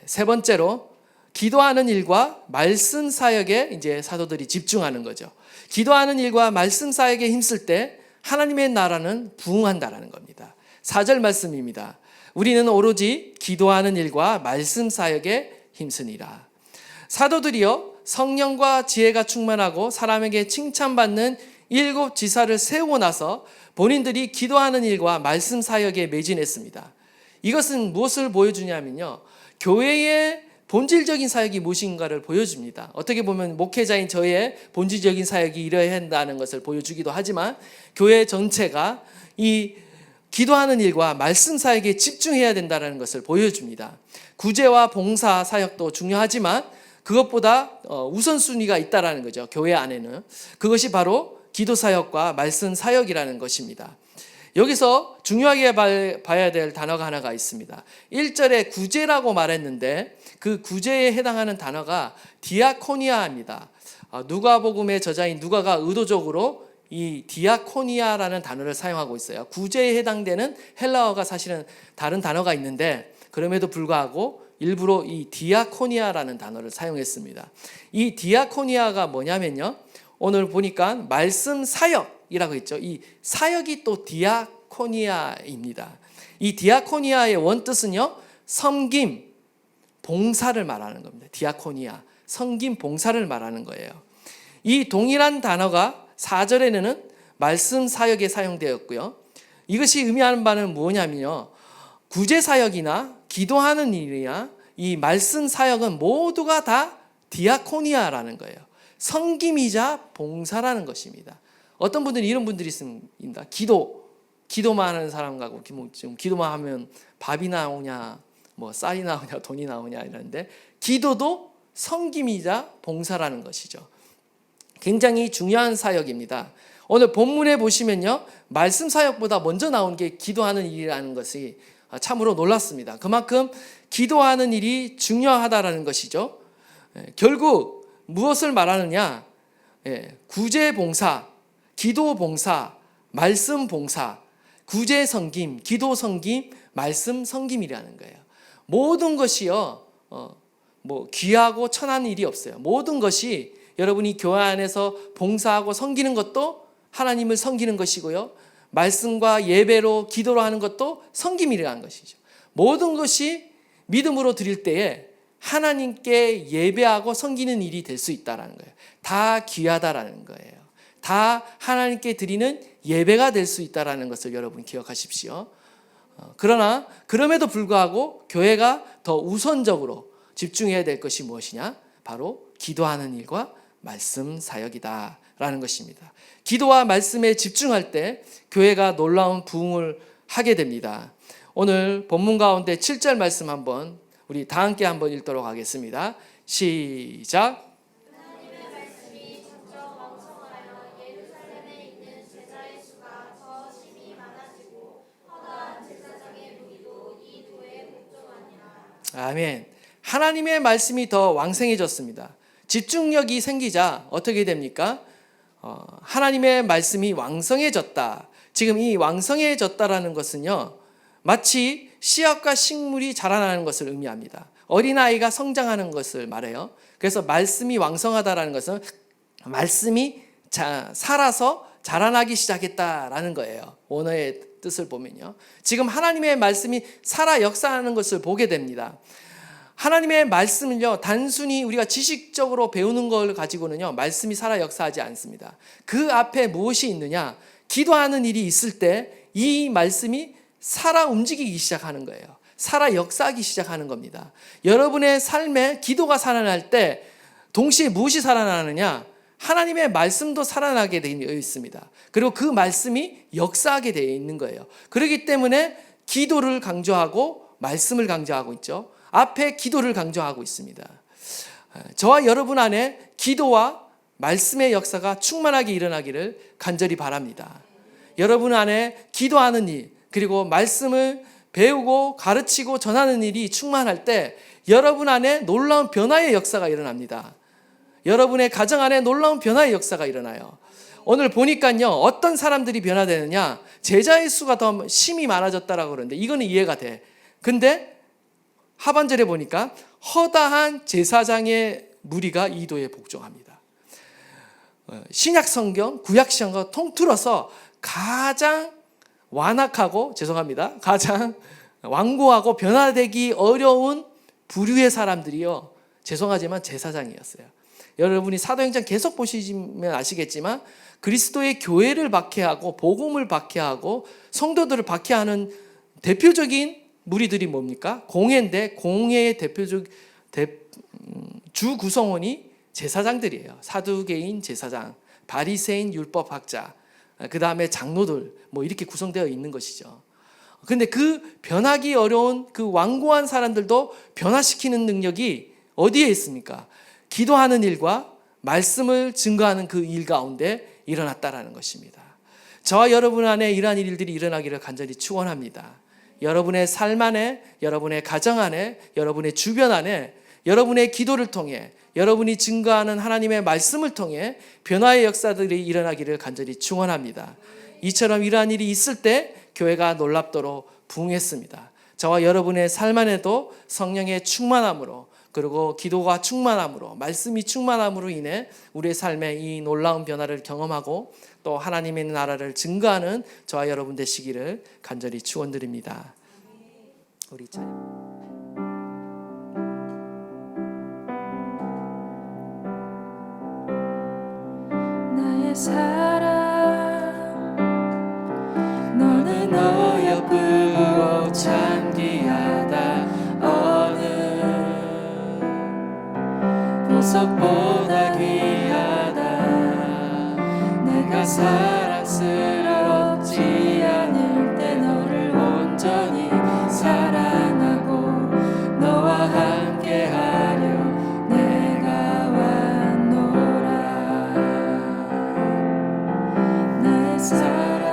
세 번째로 기도하는 일과 말씀 사역에 이제 사도들이 집중하는 거죠. 기도하는 일과 말씀 사역에 힘쓸 때 하나님의 나라는 부흥한다라는 겁니다. 4절 말씀입니다. 우리는 오로지 기도하는 일과 말씀 사역에 힘쓰니라. 사도들이요, 성령과 지혜가 충만하고 사람에게 칭찬받는 7 지사를 세우고 나서 본인들이 기도하는 일과 말씀 사역에 매진했습니다. 이것은 무엇을 보여주냐면요, 교회의 본질적인 사역이 무엇인가를 보여줍니다. 어떻게 보면 목회자인 저의 본질적인 사역이 이러해야 한다는 것을 보여주기도 하지만, 교회 전체가 이 기도하는 일과 말씀 사역에 집중해야 된다는 것을 보여줍니다. 구제와 봉사 사역도 중요하지만 그것보다 우선순위가 있다는 거죠. 교회 안에는. 그것이 바로 기도 사역과 말씀 사역이라는 것입니다. 여기서 중요하게 봐야 될 단어가 하나가 있습니다. 1절에 구제라고 말했는데 그 구제에 해당하는 단어가 디아코니아입니다. 누가복음의 저자인 누가가 의도적으로 이 디아코니아라는 단어를 사용하고 있어요. 구제에 해당되는 헬라어가 사실은 다른 단어가 있는데, 그럼에도 불구하고 일부러 이 디아코니아라는 단어를 사용했습니다. 이 디아코니아가 뭐냐면요, 오늘 보니까 말씀 사역이라고 했죠. 이 사역이 또 디아코니아입니다. 이 디아코니아의 원뜻은요, 섬김, 봉사를 말하는 겁니다. 디아코니아, 섬김, 봉사를 말하는 거예요. 이 동일한 단어가 4절에는 말씀 사역에 사용되었고요. 이것이 의미하는 바는 뭐냐면요, 구제 사역이나 기도하는 일이나 이 말씀 사역은 모두가 다 디아코니아라는 거예요. 섬김이자 봉사라는 것입니다. 어떤 분들이 이런 분들이 있습니다. 기도만 하는 사람하고 지금 기도만 하면 밥이 나오냐, 뭐 쌀이 나오냐, 돈이 나오냐 이러는데, 기도도 섬김이자 봉사라는 것이죠. 굉장히 중요한 사역입니다. 오늘 본문에 보시면요, 말씀 사역보다 먼저 나온 게 기도하는 일이라는 것이 참으로 놀랐습니다. 그만큼 기도하는 일이 중요하다라는 것이죠. 결국 무엇을 말하느냐? 구제 봉사, 기도 봉사, 말씀 봉사, 구제 섬김, 기도 섬김, 말씀 섬김이라는 거예요. 모든 것이요, 뭐 귀하고 천한 일이 없어요. 모든 것이 여러분이 교회 안에서 봉사하고 섬기는 것도 하나님을 섬기는 것이고요. 말씀과 예배로 기도로 하는 것도 섬김이라는 것이죠. 모든 것이 믿음으로 드릴 때에 하나님께 예배하고 섬기는 일이 될 수 있다는 거예요. 다 귀하다라는 거예요. 다 하나님께 드리는 예배가 될 수 있다는 것을 여러분 기억하십시오. 그러나 그럼에도 불구하고 교회가 더 우선적으로 집중해야 될 것이 무엇이냐? 바로 기도하는 일과 말씀 사역이다라는 것입니다. 기도와 말씀에 집중할 때 교회가 놀라운 부흥을 하게 됩니다. 오늘 본문 가운데 7절 말씀 한번 우리 다 함께 한번 읽도록 하겠습니다. 시작. 하나님의 말씀이 점점 왕성하여 예루살렘에 있는 제자의 수가 더 심히 많아지고 허다한 제사장의 무리도 이 도에 복종하니라. 아멘. 하나님의 말씀이 더 왕성해졌습니다. 집중력이 생기자 어떻게 됩니까? 하나님의 말씀이 왕성해졌다. 지금 이 왕성해졌다라는 것은요, 마치 씨앗과 식물이 자라나는 것을 의미합니다. 어린아이가 성장하는 것을 말해요. 그래서 말씀이 왕성하다라는 것은 말씀이 살아서 자라나기 시작했다라는 거예요. 원어의 뜻을 보면요. 지금 하나님의 말씀이 살아 역사하는 것을 보게 됩니다. 하나님의 말씀은요, 단순히 우리가 지식적으로 배우는 걸 가지고는요, 말씀이 살아 역사하지 않습니다. 그 앞에 무엇이 있느냐? 기도하는 일이 있을 때 이 말씀이 살아 움직이기 시작하는 거예요. 살아 역사하기 시작하는 겁니다. 여러분의 삶에 기도가 살아날 때 동시에 무엇이 살아나느냐? 하나님의 말씀도 살아나게 되어 있습니다. 그리고 그 말씀이 역사하게 되어 있는 거예요. 그렇기 때문에 기도를 강조하고 말씀을 강조하고 있죠. 앞에 기도를 강조하고 있습니다. 저와 여러분 안에 기도와 말씀의 역사가 충만하게 일어나기를 간절히 바랍니다. 여러분 안에 기도하는 일, 그리고 말씀을 배우고 가르치고 전하는 일이 충만할 때 여러분 안에 놀라운 변화의 역사가 일어납니다. 여러분의 가정 안에 놀라운 변화의 역사가 일어나요. 오늘 보니까요, 어떤 사람들이 변화되느냐? 제자의 수가 더 심히 많아졌다라고 그러는데 이거는 이해가 돼. 근데 하반절에 보니까 허다한 제사장의 무리가 이 도에 복종합니다. 신약 성경, 구약 성경 통틀어서 가장 완악하고 가장 완고하고 변화되기 어려운 부류의 사람들이요, 죄송하지만 제사장이었어요. 여러분이 사도행전 계속 보시면 아시겠지만 그리스도의 교회를 박해하고 복음을 박해하고 성도들을 박해하는 대표적인 무리들이 뭡니까? 공회인데 공회의 대표적 주 구성원이 제사장들이에요. 사두개인 제사장, 바리새인 율법학자, 그 다음에 장로들 이렇게 구성되어 있는 것이죠. 근데 그 변하기 어려운 그 완고한 사람들도 변화시키는 능력이 어디에 있습니까? 기도하는 일과 말씀을 증거하는 그 일 가운데 일어났다라는 것입니다. 저와 여러분 안에 이러한 일들이 일어나기를 간절히 축원합니다. 여러분의 삶 안에, 여러분의 가정 안에, 여러분의 주변 안에, 여러분의 기도를 통해, 여러분이 증거하는 하나님의 말씀을 통해 변화의 역사들이 일어나기를 간절히 축원합니다. 이처럼 이러한 일이 있을 때 교회가 놀랍도록 부흥했습니다. 저와 여러분의 삶 안에도 성령의 충만함으로, 그리고 기도가 충만함으로, 말씀이 충만함으로 인해 우리의 삶에 이 놀라운 변화를 경험하고 또 하나님의 나라를 증거하는 저와 여러분 되시기를 간절히 축원드립니다. 우리 찬양. 나의 사랑 너는 어여쁘고 찬귀하다. 어느 보석보다 귀하다. 내가 사랑스럽지 않을 때 너를 온전히 사랑하고 너와 함께하려 내가 왔노라. 나의 사랑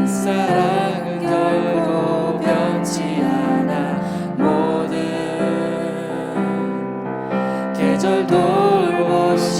이 사랑은 결코 변치 않아. 모든 계절 돌보시네.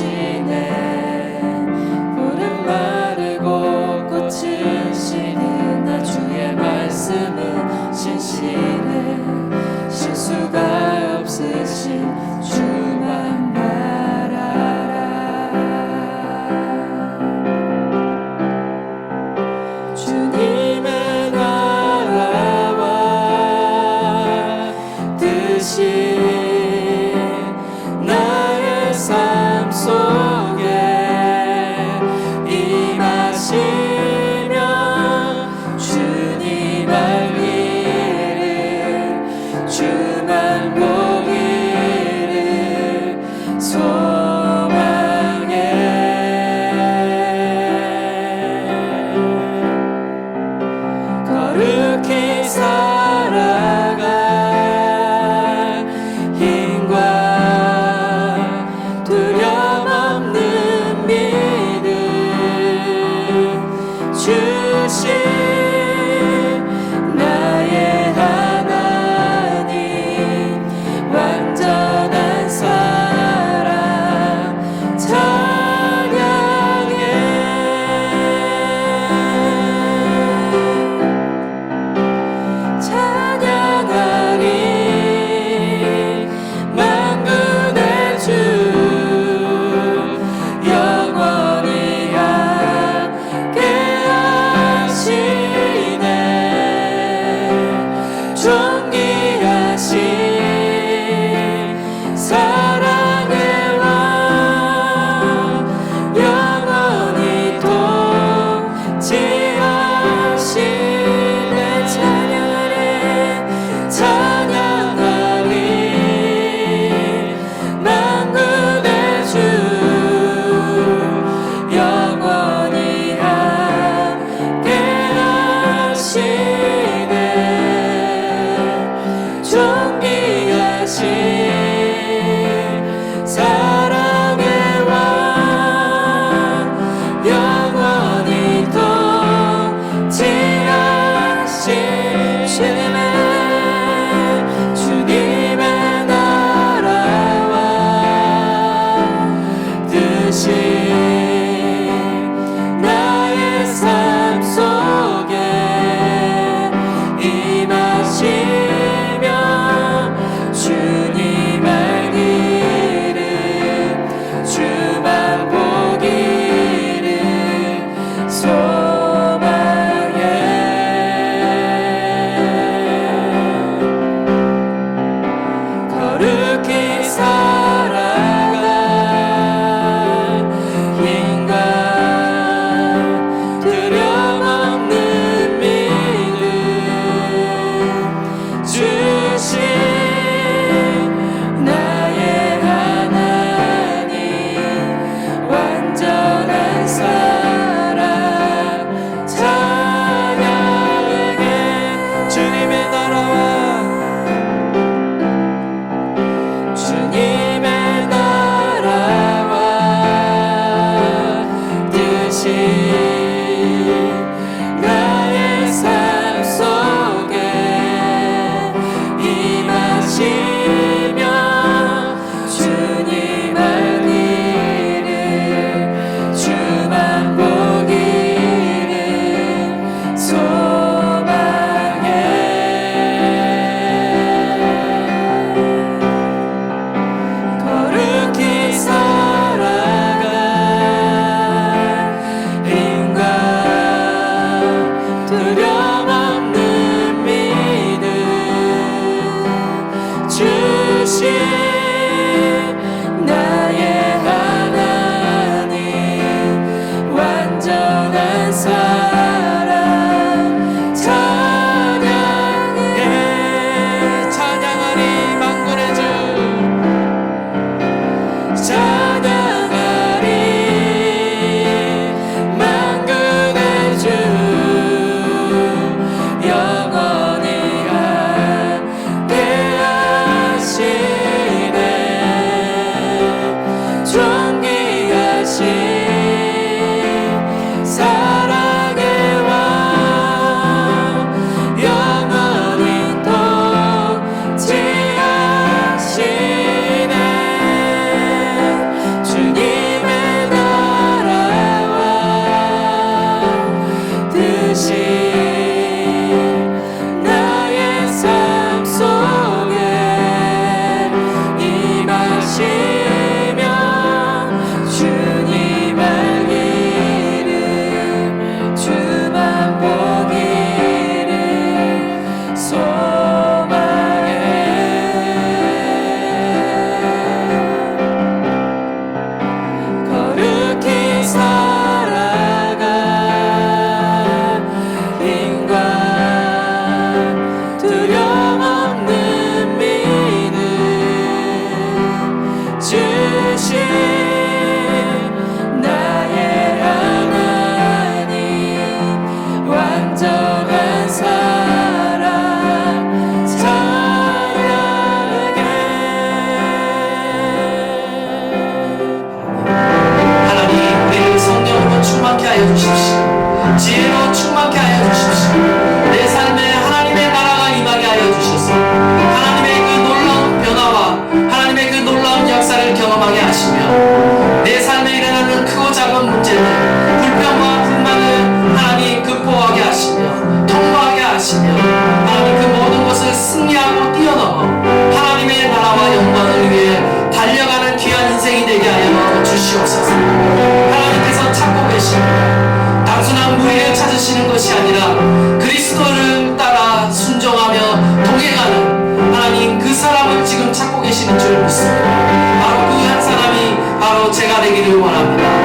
지혜로 충만케 하여 주십시오. 내 삶에 하나님의 나라가 임하게 하여 주셔서 하나님의 그 놀라운 변화와 하나님의 그 놀라운 역사를 경험하게 하시며 내 삶에 일어나는 크고 작은 문제들, 불평과 불만을 하나님 극복하게 하시며 통과하게 하시며 하나님 그 모든 것을 승리하고 뛰어넘어 하나님의 나라와 영광을 위해 달려가는 귀한 인생이 되게 하여 주시옵소서. 하나님께서 찾고 계십니다. 단순한 무리를 찾으시는 것이 아니라 그리스도를 따라 순종하며 동행하는 하나님 그 사람을 지금 찾고 계시는 줄 믿습니다. 바로 그 한 사람이 바로 제가 되기를 원합니다.